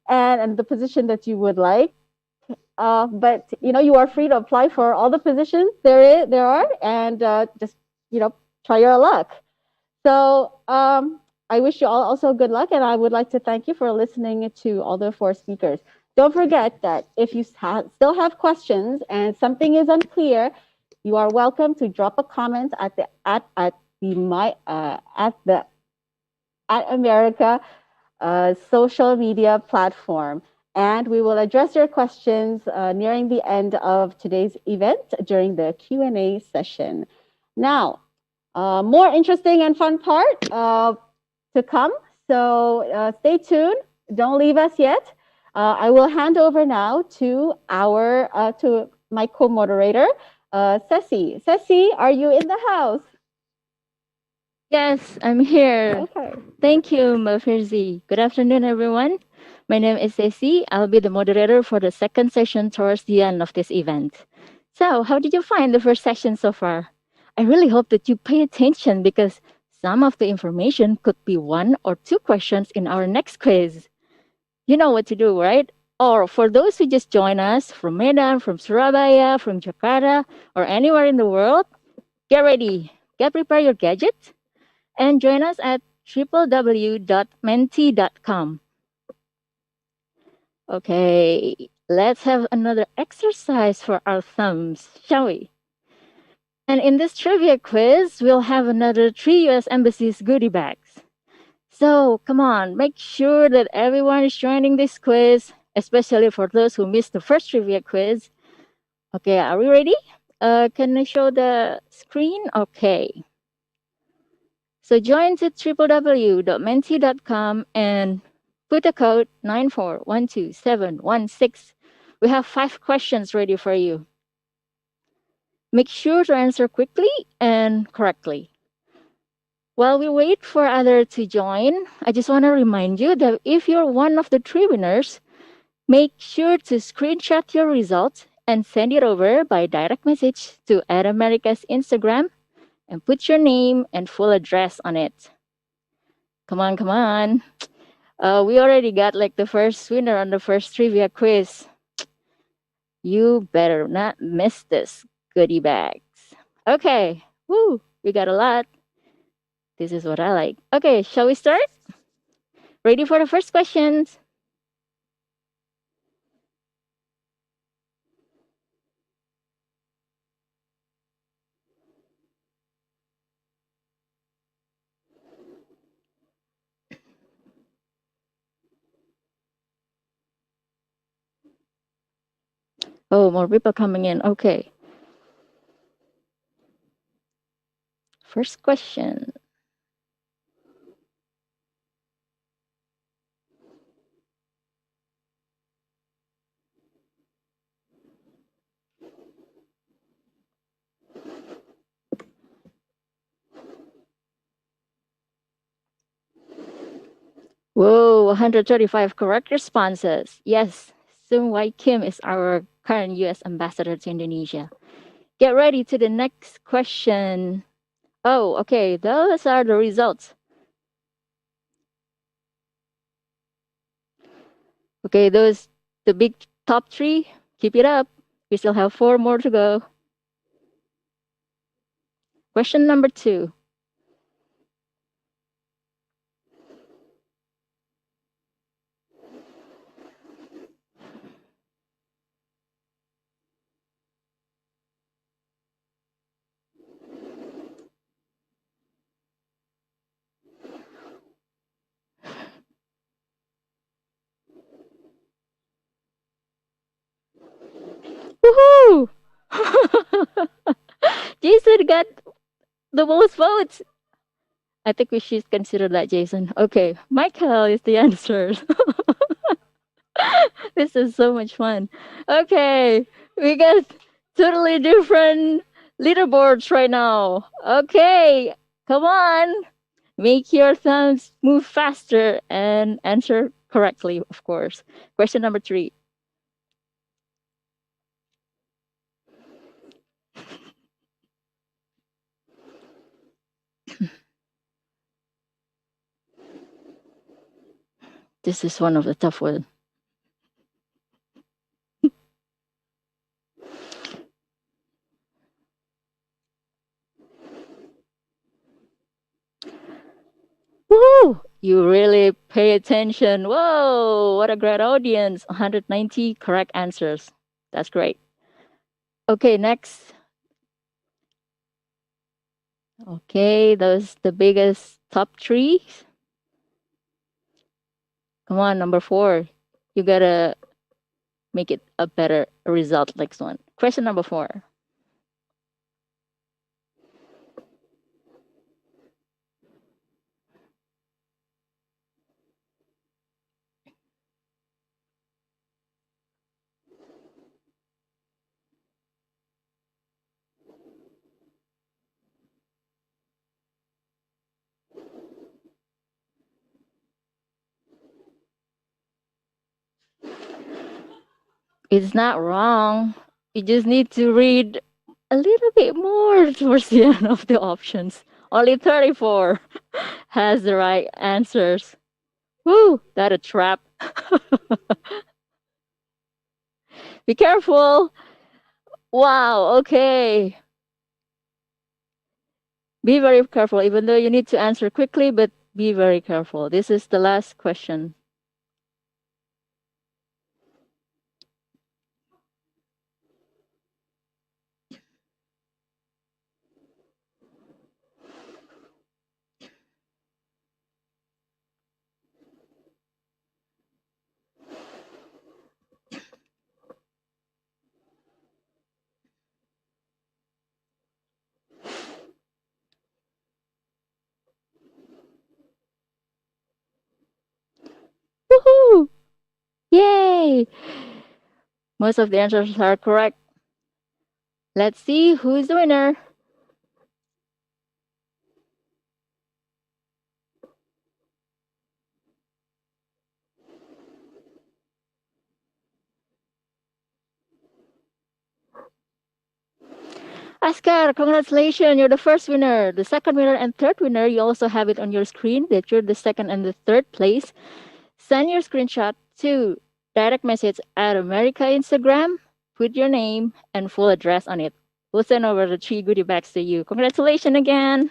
and the position that you would like. But you are free to apply for all the positions there are, and just try your luck. So I wish you all also good luck, and I would like to thank you for listening to all the 4 speakers. Don't forget that if you still have questions and something is unclear, you are welcome to drop a comment at the America social media platform, and we will address your questions nearing the end of today's event during the Q&A session. Now, more interesting and fun part to come. So stay tuned. Don't leave us yet. I will hand over now to my co-moderator, Ceci. Ceci, are you in the house? Yes, I'm here. Okay. Thank you, Mafirzi. Good afternoon, everyone. My name is Ceci. I'll be the moderator for the second session towards the end of this event. So, how did you find the first session so far? I really hope that you pay attention because some of the information could be 1 or 2 questions in our next quiz. You know what to do, right? Or for those who just join us from Medan, from Surabaya, from Jakarta, or anywhere in the world, get ready. Prepare your gadgets and join us at www.menti.com. Okay, let's have another exercise for our thumbs, shall we? And in this trivia quiz, we'll have another 3 US embassies goodie bags. So come on, make sure that everyone is joining this quiz, especially for those who missed the first trivia quiz. Okay, are we ready? Can I show the screen? Okay. So join to www.menti.com and put the code 9412716. We have 5 questions ready for you. Make sure to answer quickly and correctly. While we wait for others to join, I just want to remind you that if you're one of the 3 winners, make sure to screenshot your results and send it over by direct message to Ed America's Instagram and put your name and full address on it. Come on, come on. We already got like the first winner on the first trivia quiz. You better not miss this goodie bags. Okay, woo, we got a lot. This is what I like. Okay, shall we start? Ready for the first questions? Oh, more people coming in. Okay. First question. Whoa, 135 correct responses. Yes, Sung Wai Kim is our current US ambassador to Indonesia. Get ready to the next question. Oh, okay, those are the results. Okay, those, the big top three, keep it up. We still have 4 more to go. Question number 2. Woohoo! Jason got the most votes. I think we should consider that, Jason. Okay, Michael is the answer. This is so much fun. Okay, we got totally different leaderboards right now. Okay, come on. Make your thumbs move faster and answer correctly, of course. Question number 3. This is one of the tough ones. Woo! You really pay attention. Whoa, what a great audience. 190 correct answers. That's great. Okay, next. Okay, those the biggest top 3. Come on, number 4. You gotta make it a better result next one. Question number 4. It's not wrong. You just need to read a little bit more towards the end of the options. Only 34 has the right answers. Woo, that a trap. Be careful. Wow, okay. Be very careful, even though you need to answer quickly, but be very careful. This is the last question. Woohoo! Yay! Most of the answers are correct. Let's see who's the winner. Oscar, congratulations, you're the first winner. The second winner and third winner, you also have it on your screen that you're the second and the third place. Send your screenshot to direct message at America Instagram, put your name and full address on it. We'll send over the 3 goodie bags to you. Congratulations again.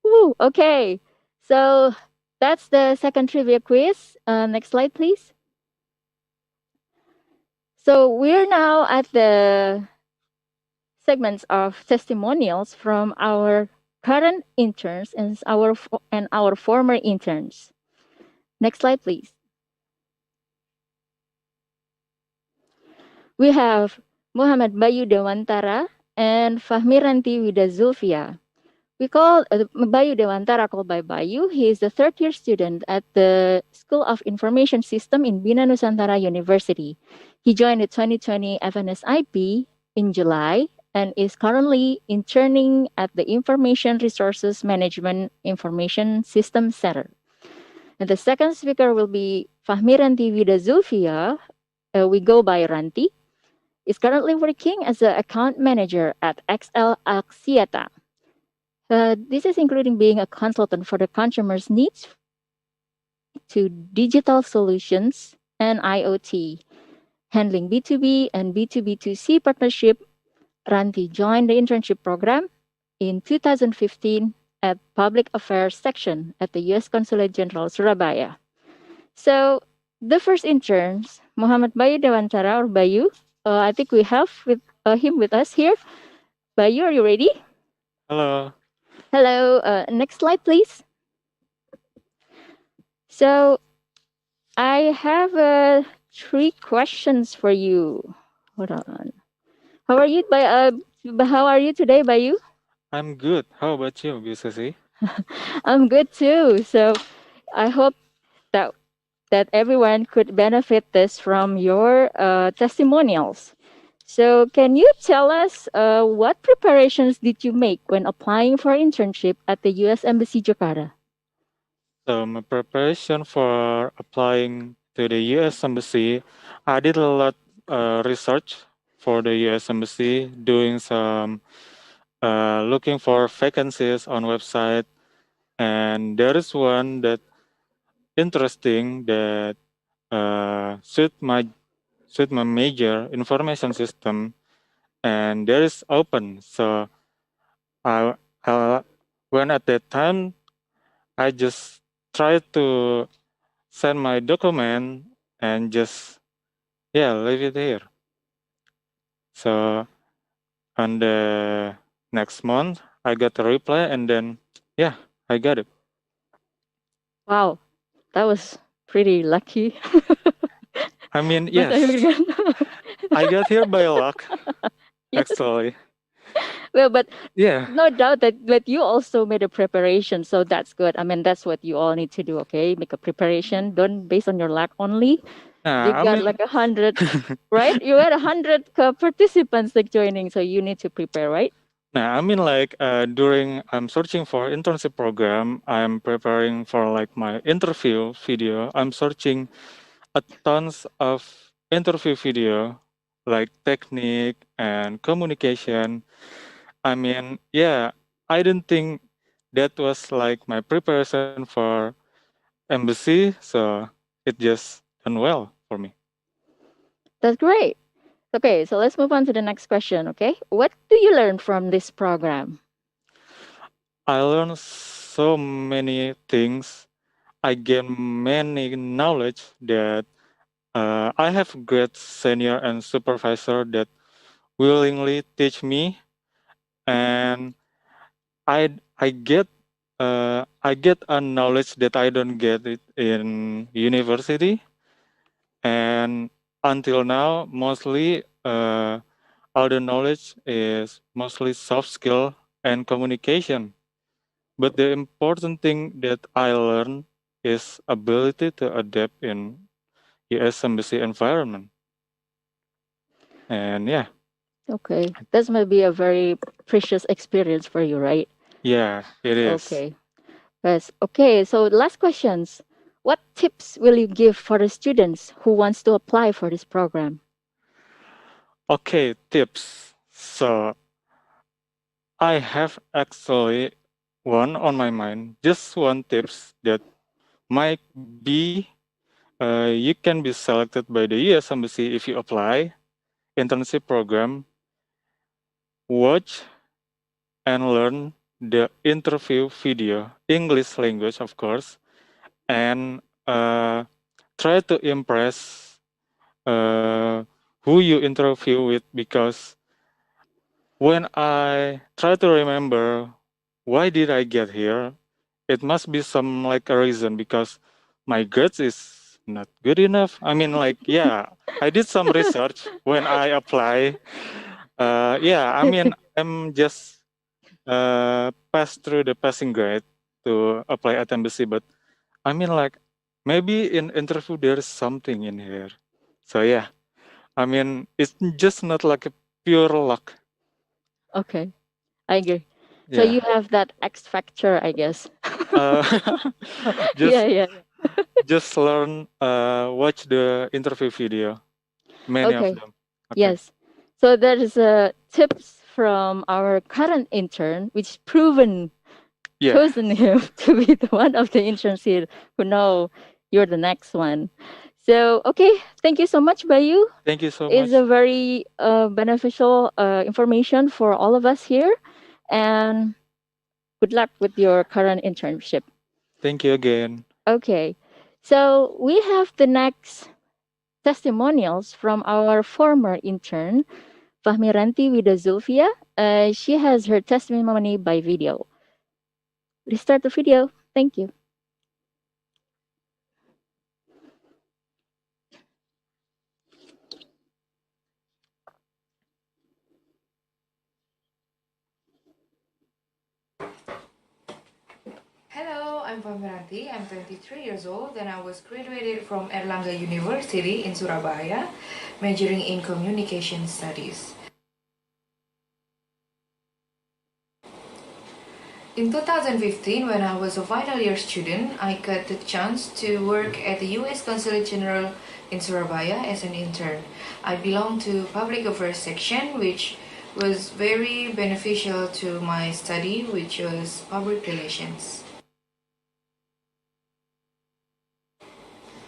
Woo, okay. So that's the second trivia quiz. Next slide, please. So we're now at the segments of testimonials from our current interns and our former interns. Next slide, please. We have Muhammad Bayu Dewantara and Fahmiranti Wida Zulfia. We call Bayu Dewantara, called by Bayu. He is the third-year student at the School of Information System in Bina Nusantara University. He joined the 2020 FNSIP in July and is currently interning at the Information Resources Management Information System Center. And the second speaker will be Fahmiranti Wida Zulfia. We go by Ranti. Is currently working as an account manager at XL Axiata. This is including being a consultant for the consumer's needs to digital solutions and IoT, handling B2B and B2B2C partnership. Ranti joined the internship program in 2015 at Public Affairs section at the U.S. Consulate General Surabaya. So the first interns, Muhammad Bayu Dewantara or Bayu, I think we have him with us here. Bayu, are you ready? Hello. Hello. Next slide, please. So I have 3 questions for you. Hold on. How are you? How are you today, Bayu? I'm good. How about you, BCC? I'm good too. So I hope that everyone could benefit this from your testimonials. So can you tell us what preparations did you make when applying for internship at the U.S. Embassy Jakarta? So my preparation for applying to the U.S. Embassy, I did a lot research for the U.S. Embassy, doing some looking for vacancies on website, and there is one that interesting that suit my major, information system, and there is open. So I when at that time I just tried to send my document and just leave it here. So on the next month I got a reply, and then I got it. Wow, that was pretty lucky. I mean, But yes, I got here by luck, Yes. actually. Well, but Yeah. no doubt that you also made a preparation, so that's good. I mean, that's what you all need to do. Okay, make a preparation. Don't base on your luck only. You I got mean, like 100, right? You had 100 participants like joining, so you need to prepare, right? I mean, like during I'm searching for internship program, I'm preparing for like my interview video. I'm searching a tons of interview video, like technique and communication. I mean, I didn't think that was like my preparation for embassy, so it just done well for me. That's great. Okay, so let's move on to the next question. Okay, what do you learn from this program? I learned so many things. I gained many knowledge that I have great senior and supervisor that willingly teach me, and I get a knowledge that I don't get it in university, and until now mostly all the knowledge is mostly soft skill and communication. But the important thing that I learned is ability to adapt in US embassy environment. And Okay, this might be a very precious experience for you, right? it is. Okay. Yes. Okay, so last questions. What tips will you give for the students who wants to apply for this program? Okay, tips. So I have actually one on my mind, just one tips that might be you can be selected by the US Embassy if you apply internship program. Watch and learn the interview video, English language, of course, and try to impress who you interview with, because when I try to remember why did I get here, it must be some like a reason, because my grades is not good enough. I mean, like, yeah, I did some research when I apply. Yeah, I mean, I'm just passed through the passing grade to apply at embassy, but I mean, like, maybe in interview there's something in here. So yeah, I mean, it's just not like a pure luck. Okay, I agree. So Yeah. you have that X factor, I guess. Uh, Yeah, just yeah. just learn, watch the interview video, many of Okay. them. Okay. Yes. So there is a tips from our current intern, which proven Yeah. chosen him to be the one of the interns here who know you're the next one. So okay, thank you so much, Bayu. Thank you so It's much. a very beneficial information for all of us here, and good luck with your current internship. Thank you again. Okay, so we have the next testimonials from our former intern, Fahmiranti Wida Zulfia. She has her testimony by video. Restart the video. Thank you. Hello, I'm Fahmiranti. I'm 23 years old and I was graduated from Erlangga University in Surabaya, majoring in communication studies. In 2015, when I was a final year student, I got the chance to work at the US Consulate General in Surabaya as an intern. I belong to Public Affairs section, which was very beneficial to my study, which was public relations.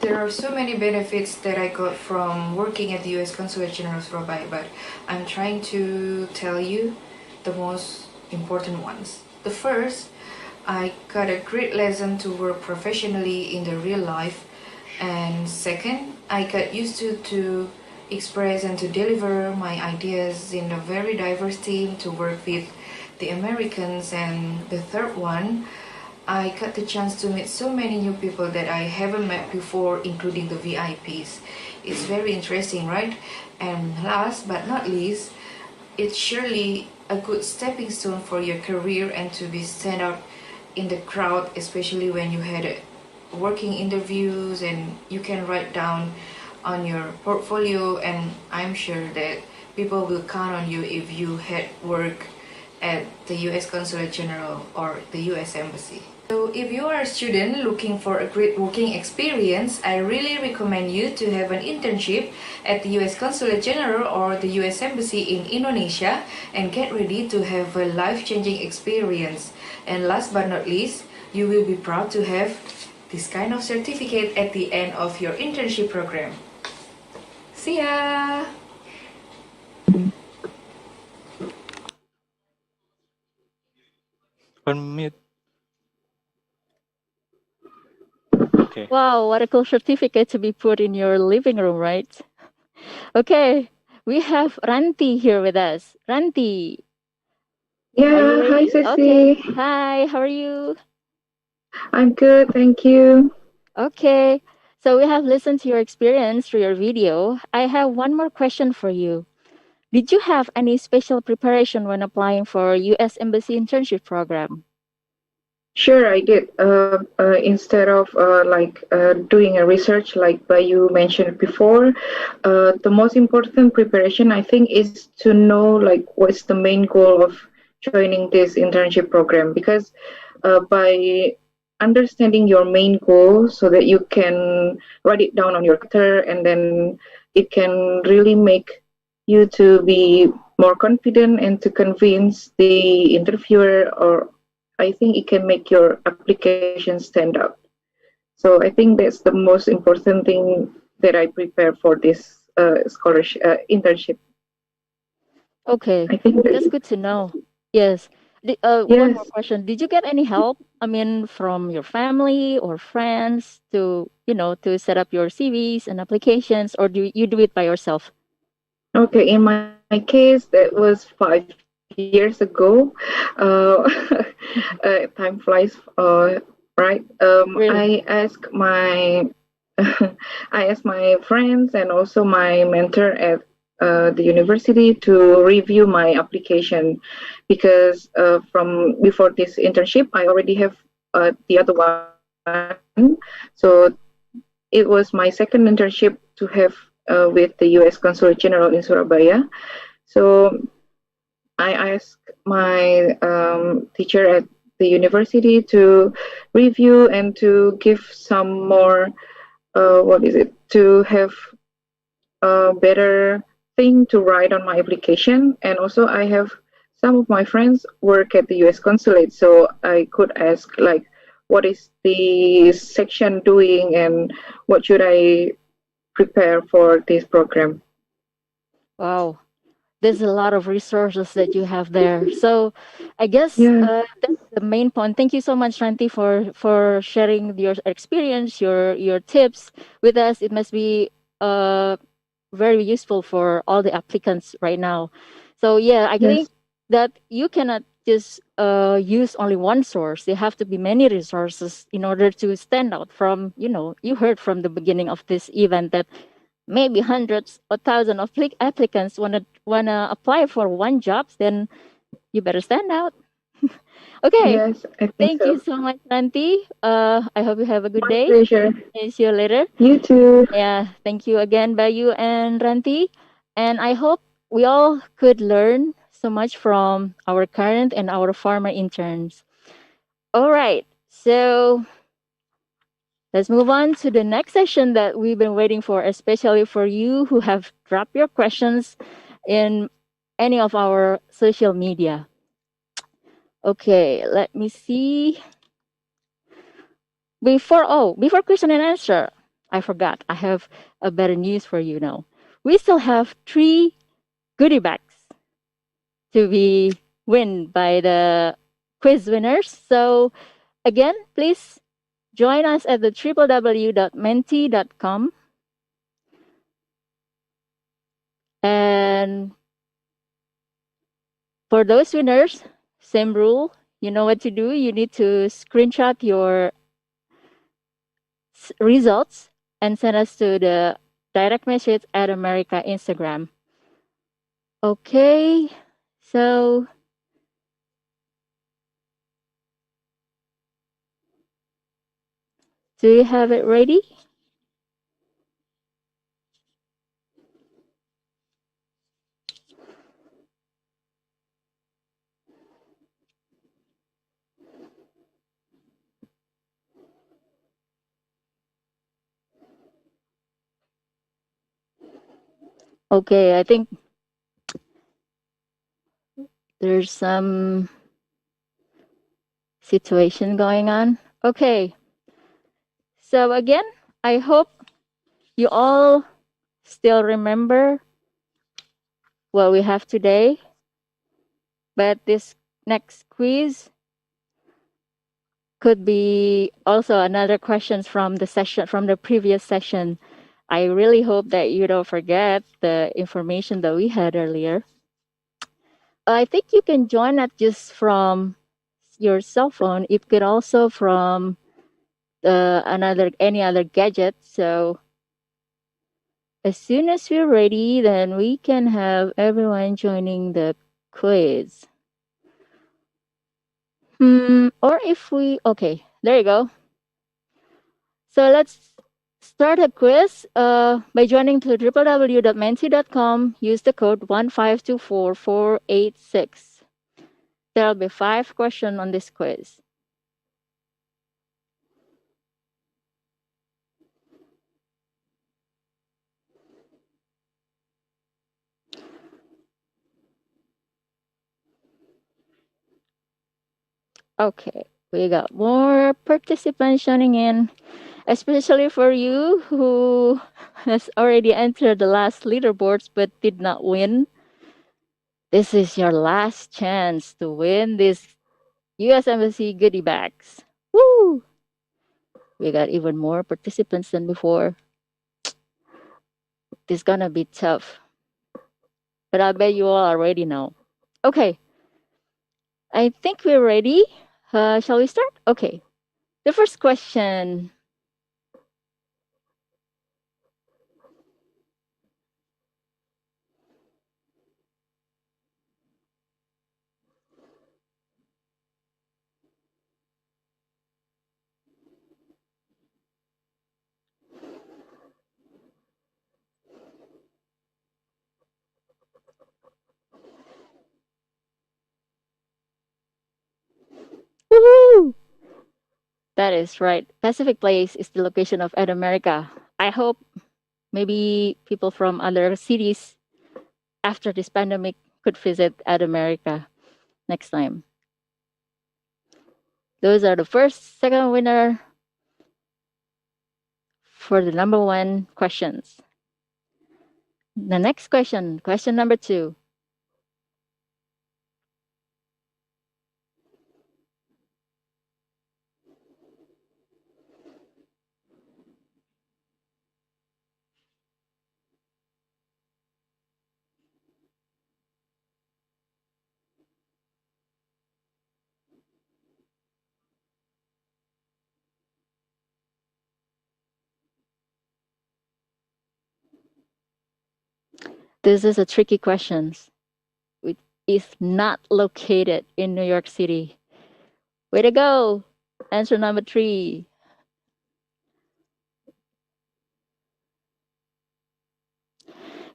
There are so many benefits that I got from working at the US Consulate General Surabaya, but I'm trying to tell you the most important ones. The first, I got a great lesson to work professionally in the real life. And second, I got used to express and to deliver my ideas in a very diverse team to work with the Americans. And the third one, I got the chance to meet so many new people that I haven't met before, including the VIPs. It's very interesting, right? And last but not least, it's surely a good stepping stone for your career and to be stand out in the crowd, especially when you had working interviews and you can write down on your portfolio, and I'm sure that people will count on you if you had work at the US Consulate General or the US Embassy. So if you are a student looking for a great working experience, I really recommend you to have an internship at the US Consulate General or the US Embassy in Indonesia and get ready to have a life-changing experience. And last but not least, you will be proud to have this kind of certificate at the end of your internship program. See ya! Unmute. Okay. Wow, what a cool certificate to be put in your living room, right? Okay, we have Ranti here with us. Ranti. Yeah, hi Ceci. Okay. Hi, how are you? I'm good, thank you. Okay, so we have listened to your experience through your video. I have one more question for you. Did you have any special preparation when applying for US Embassy internship program? Sure, I did. Instead of doing a research like you mentioned before, the most important preparation I think is to know like what's the main goal of joining this internship program, because by understanding your main goal so that you can write it down on your computer, and then it can really make you to be more confident and to convince the interviewer, or I think it can make your application stand out. So I think that's the most important thing that I prepare for this scholarship internship. Okay, I think that's good to know. Yes. One more yes. question. Did you get any help? I mean, from your family or friends to, to set up your CVs and applications, or do you do it by yourself? Okay, in my case, that was 5 years ago. Uh, time flies, right? Really? I asked my I asked my friends and also my mentor at the university to review my application, because from before this internship, I already have the other one. So it was my second internship to have with the U.S. Consulate General in Surabaya. So I asked my teacher at the university to review and to give some more, what is it, to have a better thing to write on my application. And also, I have some of my friends work at the U.S. consulate, so I could ask like, what is the section doing and what should I prepare for this program? Wow. There's a lot of resources that you have there. So I guess Yeah. that's the main point. Thank you so much, Ranti, for sharing your experience, your tips with us. It must be very useful for all the applicants right now. So yeah, I Yes. think that you cannot just use only one source. There have to be many resources in order to stand out from, you heard from the beginning of this event that maybe hundreds or thousands of applicants wanna apply for one job, then you better stand out. Okay. Yes, I think Thank you so. so much, Ranti. I hope you have a good My day. pleasure. And see you later. You too. Yeah, thank you again, Bayu and Ranti. And I hope we all could learn so much from our current and our former interns. All right, so let's move on to the next session that we've been waiting for, especially for you who have dropped your questions in any of our social media. Okay, let me see. Before question and answer, I forgot. I have a better news for you now. We still have 3 goodie bags to be win by the quiz winners. So again, please join us at the www.menti.com. And for those winners, same rule. You know what to do. You need to screenshot your results and send us to the direct message at America Instagram. Okay, so do you have it ready? Okay, I think there's some situation going on. Okay, so again, I hope you all still remember what we have today. But this next quiz could be also another questions from the session from the previous session. I really hope that you don't forget the information that we had earlier. I think you can join not just from your cell phone. It could also from any other gadget. So as soon as we're ready, then we can have everyone joining the quiz. Or if we okay, there you go. So let's start a quiz by joining to www.menti.com. Use the code 1524486. There'll be 5 questions on this quiz. Okay, we got more participants joining in, especially for you who has already entered the last leaderboards but did not win. This is your last chance to win this US Embassy goodie bags. Woo! We got even more participants than before. This is gonna be tough, but I bet you all are ready now. Okay, I think we're ready. Shall we start? Okay. The first question. Woohoo! That is right. Pacific Place is the location of Ed America. I hope maybe people from other cities after this pandemic could visit Ed America next time. Those are the first, second winner for the number one questions. The next question, question number 2. This is a tricky question. It is not located in New York City. Way to go! Answer number 3.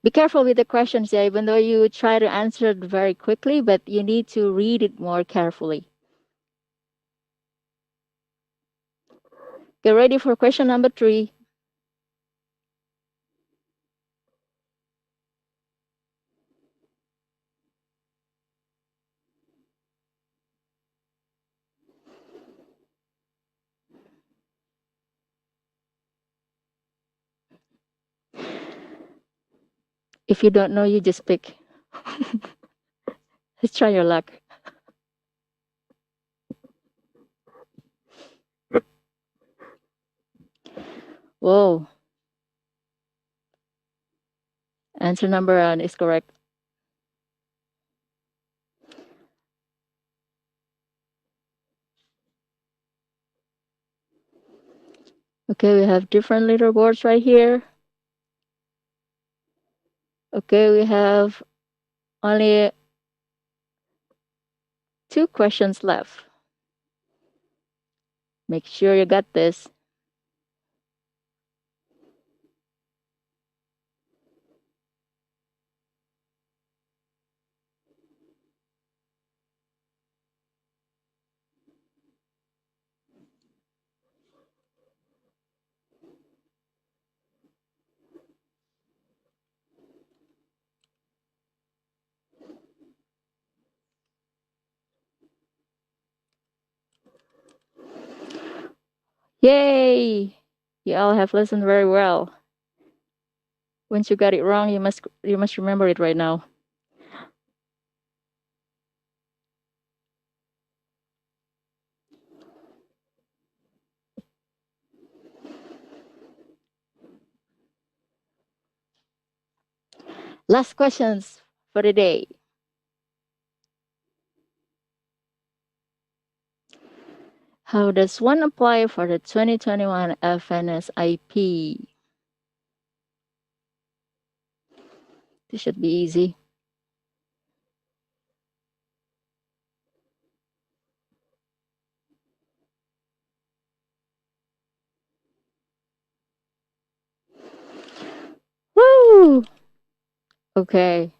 Be careful with the questions, yeah, even though you try to answer it very quickly, but you need to read it more carefully. Get ready for question number 3. If you don't know, you just pick. Let's try your luck. Whoa. Answer number 1 is correct. Okay, we have different leaderboards right here. Okay, we have only 2 questions left. Make sure you got this. Yay! You all have listened very well. Once you got it wrong, you must remember it right now. Last questions for the day. How does one apply for the 2021 FNSIP? This should be easy. Woo! Okay.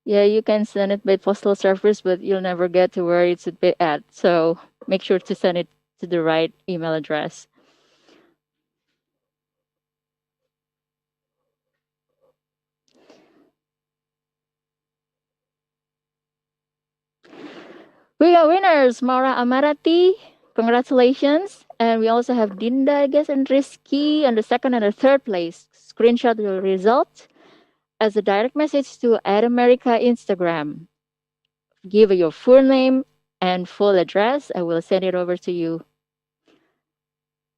Yeah, you can send it by postal service, but you'll never get to where it should be at. So make sure to send it to the right email address. We got winners, Maura Amarati. Congratulations. And we also have Dinda, I guess, and Rizky on the second and the third place. Screenshot your result as a direct message to America Instagram. Give your full name and full address. I will send it over to you.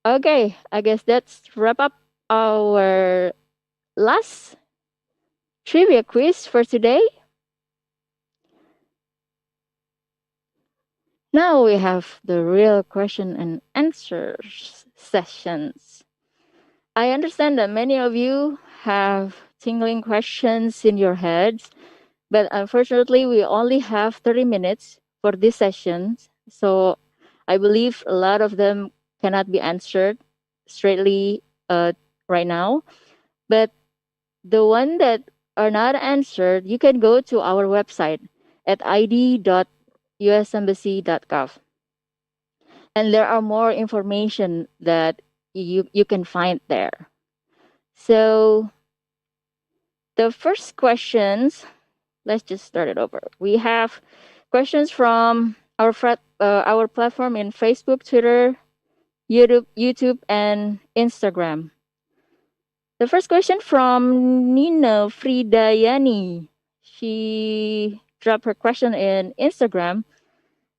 Okay, I guess that's wrap up our last trivia quiz for today. Now we have the real question and answers sessions. I understand that many of you have tingling questions in your heads, but unfortunately, we only have 30 minutes for this session. So I believe a lot of them cannot be answered straightly right now. But the one that are not answered, you can go to our website at id.usembassy.gov. And there are more information that you can find there. So the first questions, let's just start it over. We have questions from our platform in Facebook, Twitter, YouTube, and Instagram. The first question from Nina Fridayani. She dropped her question in Instagram.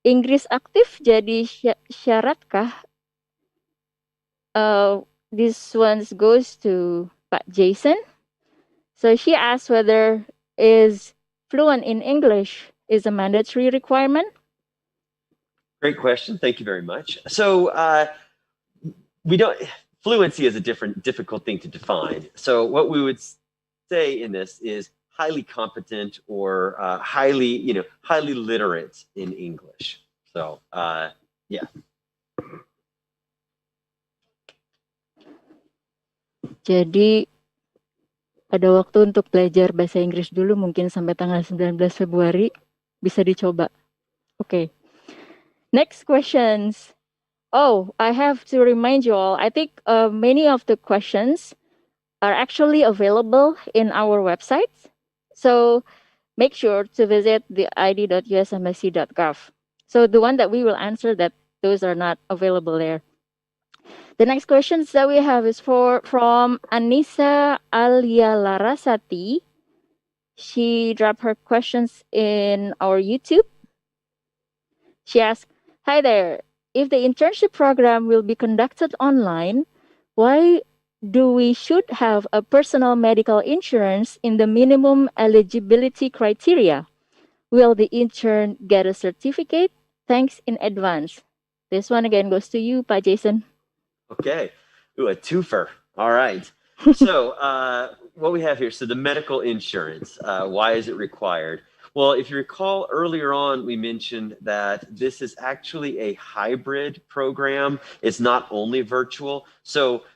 Inggris aktif jadi syaratkah? This one goes to Pak Jason. So she asked whether is fluent in English is a mandatory requirement. Great question. Thank you very much. So fluency is a difficult thing to define. So what we would say in this is highly competent or highly literate in English. So yeah. Jadi ada waktu untuk belajar bahasa Inggris dulu, mungkin sampai tanggal 19 Februari bisa dicoba. Okay. Next questions. Oh, I have to remind you all, I think many of the questions are actually available in our website. So make sure to visit the id.usembassy.gov. So the one that we will answer, that those are not available there. The next questions that we have is from Anissa Alia Larasati. She dropped her questions in our YouTube. She asked, "Hi there. If the internship program will be conducted online, why do we should have a personal medical insurance in the minimum eligibility criteria? Will the intern get a certificate? Thanks in advance." This one again goes to you, Pak Jason. Okay. Ooh, a twofer. All right. So what we have here, so the medical insurance, why is it required? Well, if you recall earlier on, we mentioned that this is actually a hybrid program. It's not only virtual. So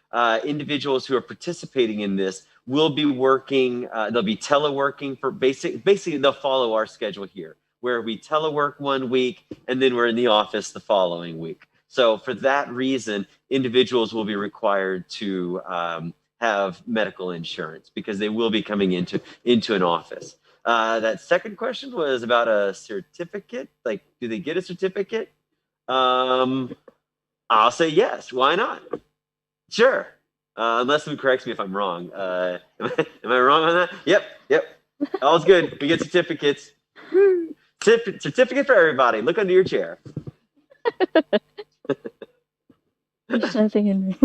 individuals who are participating in this will be working, they'll be teleworking for basically they'll follow our schedule here, where we telework 1 week and then we're in the office the following week. So for that reason, individuals will be required to have medical insurance because they will be coming into an office. That second question was about a certificate. Like, do they get a certificate? I'll say yes. Why not? Sure. Unless someone corrects me if I'm wrong. Am I wrong on that? Yep. All's good. We get certificates. Certificate for everybody. Look under your chair. There's nothing in me.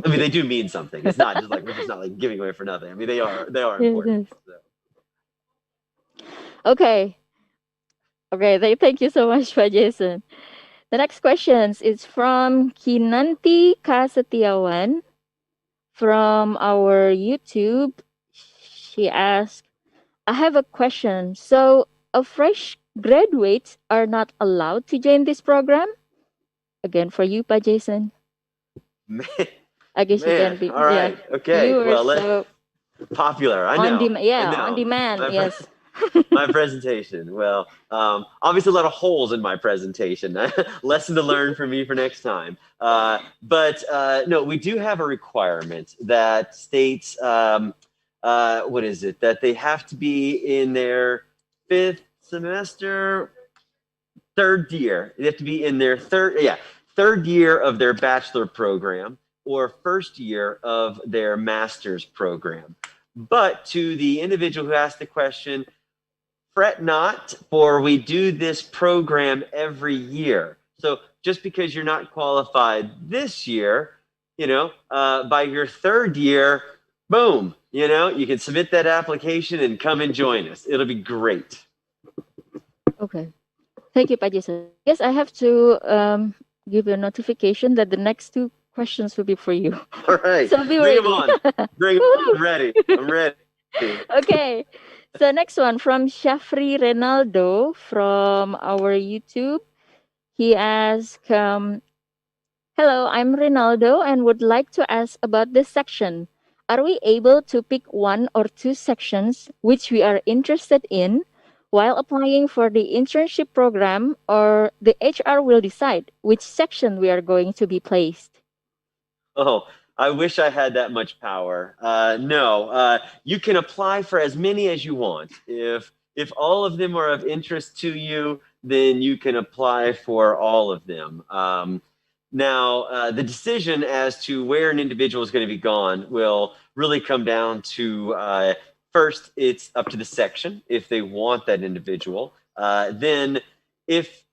I mean, they do mean something. It's not just like we're just not like giving away for nothing. I mean, they are important. So. Okay. Thank you so much, Pak Jason. The next question is from Kinanti Kasetiawan from our YouTube. She asked, "I have a question. So, fresh graduates are not allowed to join this program?" Again, for you, Pak Jason. Man, I guess you can be. All right. Yeah. Okay. Well, so popular. I know. On demand. Yes. My presentation. Well, obviously a lot of holes in my presentation. Lesson to learn for me for next time. But no, we do have a requirement that states, what is it? That they have to be in their 5th semester. third year. They have to be in their third year of their bachelor program or first year of their master's program. But to the individual who asked the question, fret not, for we do this program every year. So just because you're not qualified this year, by your third year, boom, you can submit that application and come and join us. It'll be great. Okay. Thank you, Pak Jason. Yes, I have to give you a notification that the next two questions will be for you. All right. So be Bring ready. them on. Bring them on. I'm ready. I'm ready. Okay. So next one from Shafri Renaldo from our YouTube. He asked, hello, I'm Rinaldo and would like to ask about this section. Are we able to pick one or two sections which we are interested in while applying for the internship program, or the HR will decide which section we are going to be placed? Oh, I wish I had that much power. No, you can apply for as many as you want. If all of them are of interest to you, then you can apply for all of them. Now, the decision as to where an individual is going to be gone will really come down to first, it's up to the section if they want that individual. Then, if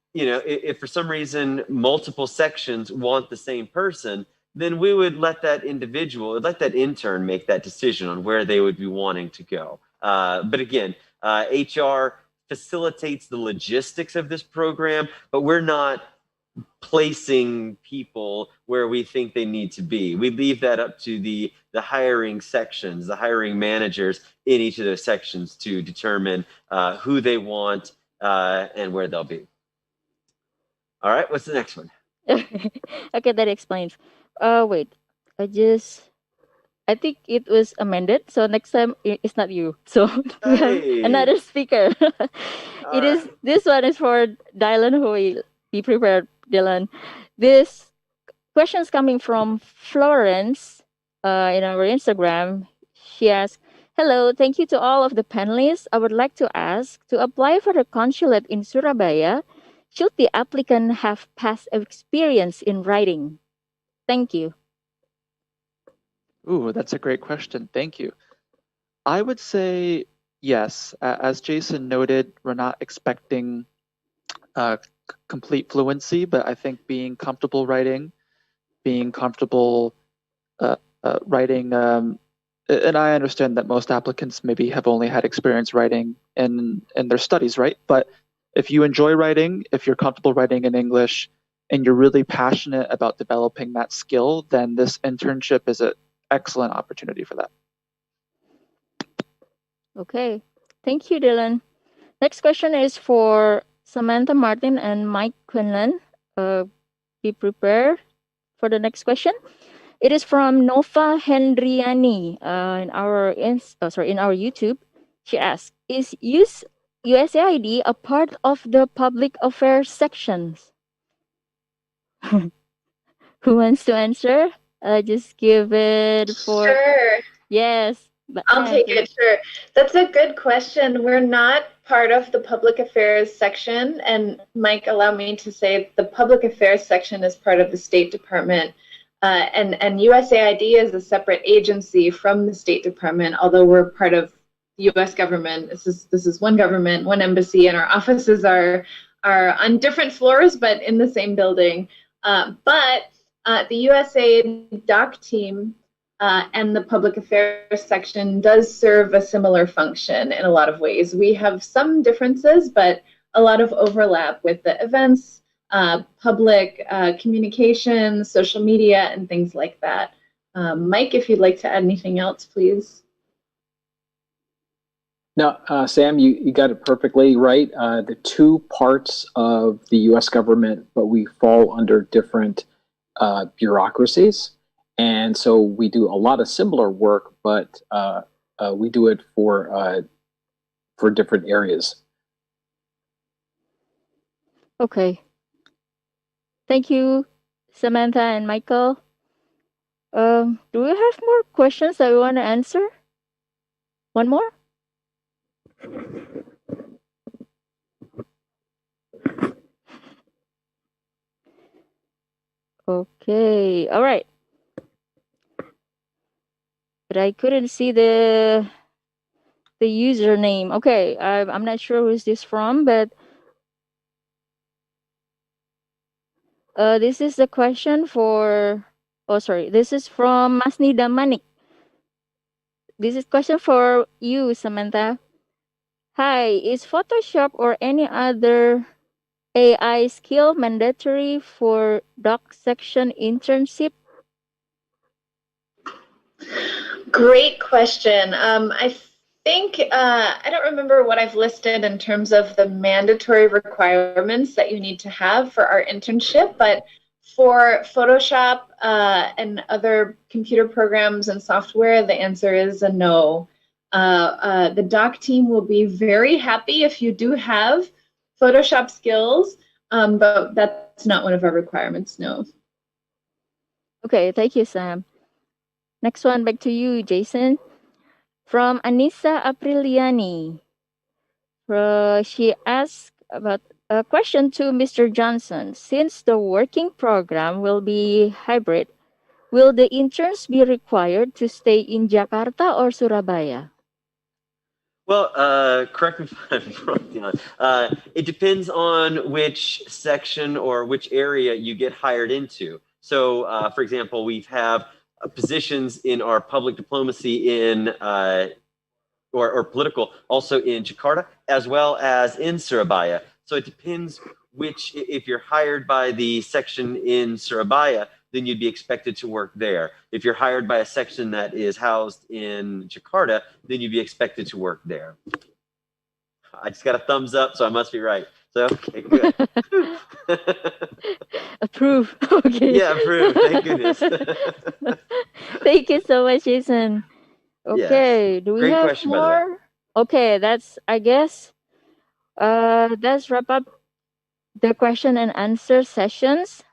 for some reason multiple sections want the same person, then we would let that intern make that decision on where they would be wanting to go. But again, HR facilitates the logistics of this program, but we're not placing people where we think they need to be. We leave that up to the hiring sections, the hiring managers in each of those sections to determine who they want and where they'll be. All right, what's the next one? Okay, that explains. Wait, I think it was amended. So next time it's not you. So we have another speaker. This one is for Dylan Hui. Be prepared, Dylan. This question is coming from Florence in our Instagram. She asked, hello, thank you to all of the panelists. I would like to ask, to apply for the consulate in Surabaya, should the applicant have past experience in writing? Thank you. Ooh, that's a great question. Thank you. I would say yes. As Jason noted, we're not expecting complete fluency, but I think being comfortable writing, writing, and I understand that most applicants maybe have only had experience writing in their studies, right? But if you enjoy writing, if you're comfortable writing in English, and you're really passionate about developing that skill, then this internship is an excellent opportunity for that. Okay, thank you, Dylan. Next question is for Samantha Martin and Mike Quinlan. Be prepared for the next question. It is from Nova Hendriani in our YouTube. She asks, is USAID a part of the public affairs sections? Who wants to answer? Just give it for... Sure. Yes. I'll take it, sure. That's a good question. We're not part of the public affairs section. And Mike, allow me to say the public affairs section is part of the State Department. And USAID is a separate agency from the State Department, although we're part of the U.S. government. This is one government, one embassy, and our offices are on different floors, but in the same building. But the USAID doc team and the public affairs section does serve a similar function in a lot of ways. We have some differences, but a lot of overlap with the events, public communications, social media, and things like that. Mike, if you'd like to add anything else, please. No, Sam, you got it perfectly right. The two parts of the U.S. government, but we fall under different bureaucracies. And so we do a lot of similar work, but we do it for different areas. Okay. Thank you, Samantha and Michael. Do we have more questions that we want to answer? One more? Okay, all right. But I couldn't see the username. Okay, I'm not sure who's this from, but this is the question for. Oh, sorry. This is from Masnida Manik. This is question for you, Samantha. Hi, is Photoshop or any other AI skill mandatory for doc section internship? Great question. I think I don't remember what I've listed in terms of the mandatory requirements that you need to have for our internship, but for Photoshop and other computer programs and software, the answer is a no. The doc team will be very happy if you do have Photoshop skills, but that's not one of our requirements, no. Okay, thank you, Sam. Next one, back to you, Jason. From Anissa Apriliani. She asked about a question to Mr. Johnson. Since the working program will be hybrid, will the interns be required to stay in Jakarta or Surabaya? Well, correct me if I'm wrong, Dion. It depends on which section or which area you get hired into. So, for example, we have positions in our public diplomacy in or political also in Jakarta as well as in Surabaya. So it depends which, if you're hired by the section in Surabaya, then you'd be expected to work there. If you're hired by a section that is housed in Jakarta, then you'd be expected to work there. I just got a thumbs up, so I must be right. So, okay, good. Approve. Okay. Yeah, approve. Thank goodness. Thank you so much, Jason. Okay, Yes. do we Great have question, by the way. more? Okay, I guess, let's wrap up the question and answer sessions.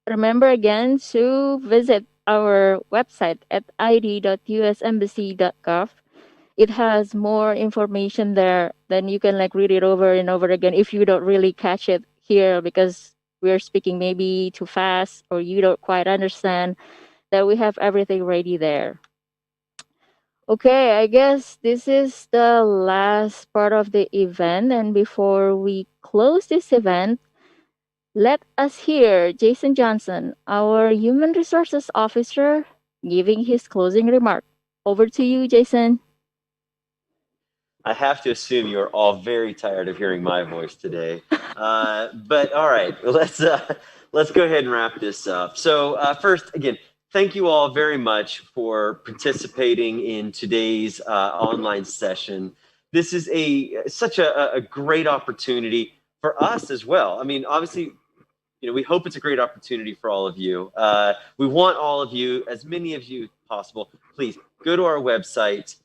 Remember again to visit our website at id.usembassy.gov. It has more information there. Then you can like read it over and over again if you don't really catch it here because we're speaking maybe too fast or you don't quite understand. That we have everything ready there. Okay, I guess this is the last part of the event. And before we close this event, let us hear Jason Johnson, our Human Resources Officer, giving his closing remark. Over to you, Jason. I have to assume you're all very tired of hearing my voice today. But all right, let's go ahead and wrap this up. So first, again, thank you all very much for participating in today's online session. This is such a great opportunity for us as well. I mean, obviously, we hope it's a great opportunity for all of you. We want all of you, as many of you as possible, please go to our website,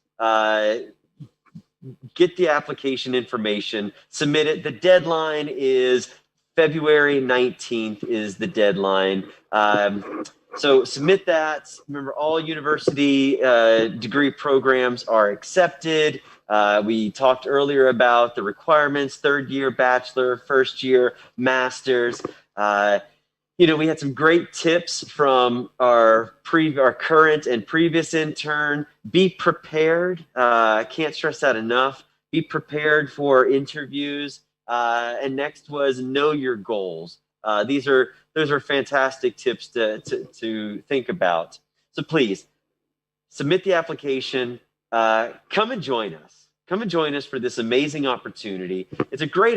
get the application information, submit it. The deadline is February 19th is the deadline. So submit that. Remember, all university degree programs are accepted. We talked earlier about the requirements: third year bachelor, first year master's. We had some great tips from our current and previous intern. Be prepared. I can't stress that enough. Be prepared for interviews. And next was know your goals. Those are fantastic tips to think about. So please submit the application. Come and join us. Come and join us for this amazing opportunity. It's a great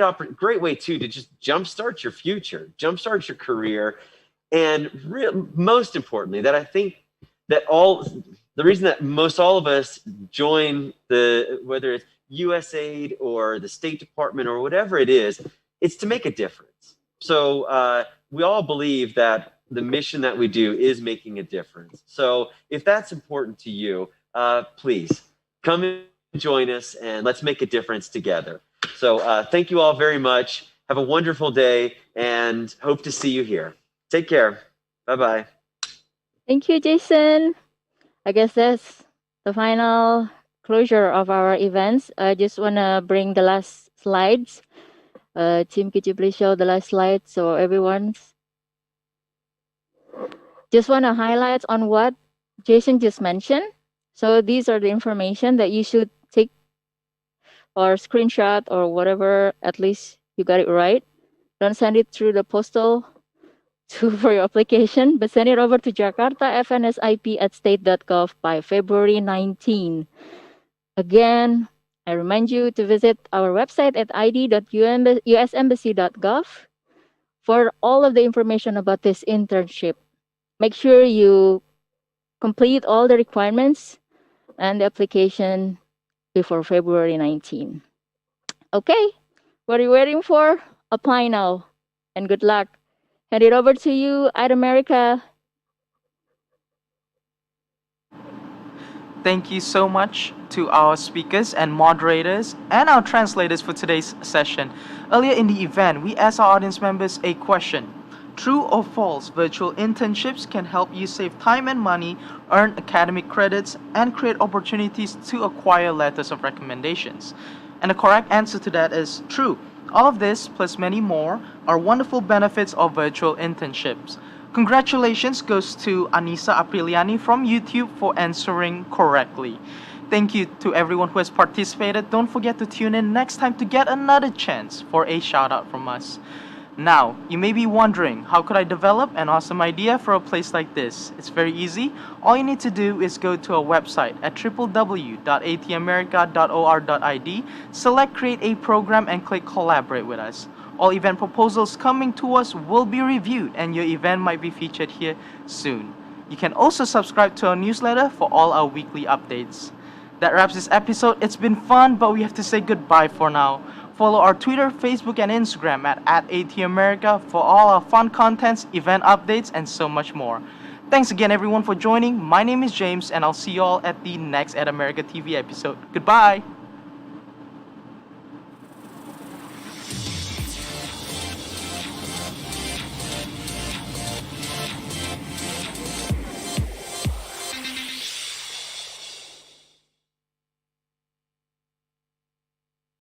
way too to just jumpstart your future, jumpstart your career, and most importantly, that I think that the reason that most all of us join whether it's USAID or the State Department or whatever it is, it's to make a difference. So we all believe that the mission that we do is making a difference. So if that's important to you, please come and join us and let's make a difference together. So thank you all very much. Have a wonderful day and hope to see you here. Take care. Bye-bye. Thank you, Jason. I guess that's the final closure of our events. I just want to bring the last slides. Tim, could you please show the last slide so everyone's... Just want to highlight on what Jason just mentioned. So these are the information that you should take or screenshot or whatever, at least you got it right. Don't send it through the postal for your application, but send it over to Jakarta FNSIP at state.gov by February 19. Again, I remind you to visit our website at id.usembassy.gov for all of the information about this internship. Make sure you complete all the requirements and the application before February 19. Okay, what are you waiting for? Apply now, and good luck. Hand it over to you, Ad America. Thank you so much to our speakers and moderators and our translators for today's session. Earlier in the event, we asked our audience members a question. True or false, virtual internships can help you save time and money, earn academic credits, and create opportunities to acquire letters of recommendations. And the correct answer to that is true. All of this, plus many more, are wonderful benefits of virtual internships. Congratulations goes to Anissa Apriliani from YouTube for answering correctly. Thank you to everyone who has participated. Don't forget to tune in next time to get another chance for a shout out from us. Now, you may be wondering, how could I develop an awesome idea for a place like this? It's very easy. All you need to do is go to our website at www.atamerica.or.id, select Create a Program, and click Collaborate with us. All event proposals coming to us will be reviewed, and your event might be featured here soon. You can also subscribe to our newsletter for all our weekly updates. That wraps this episode. It's been fun, but we have to say goodbye for now. Follow our Twitter, Facebook, and Instagram at @ATAmerica for all our fun contents, event updates, and so much more. Thanks again, everyone, for joining. My name is James, and I'll see you all at the next At America TV episode. Goodbye!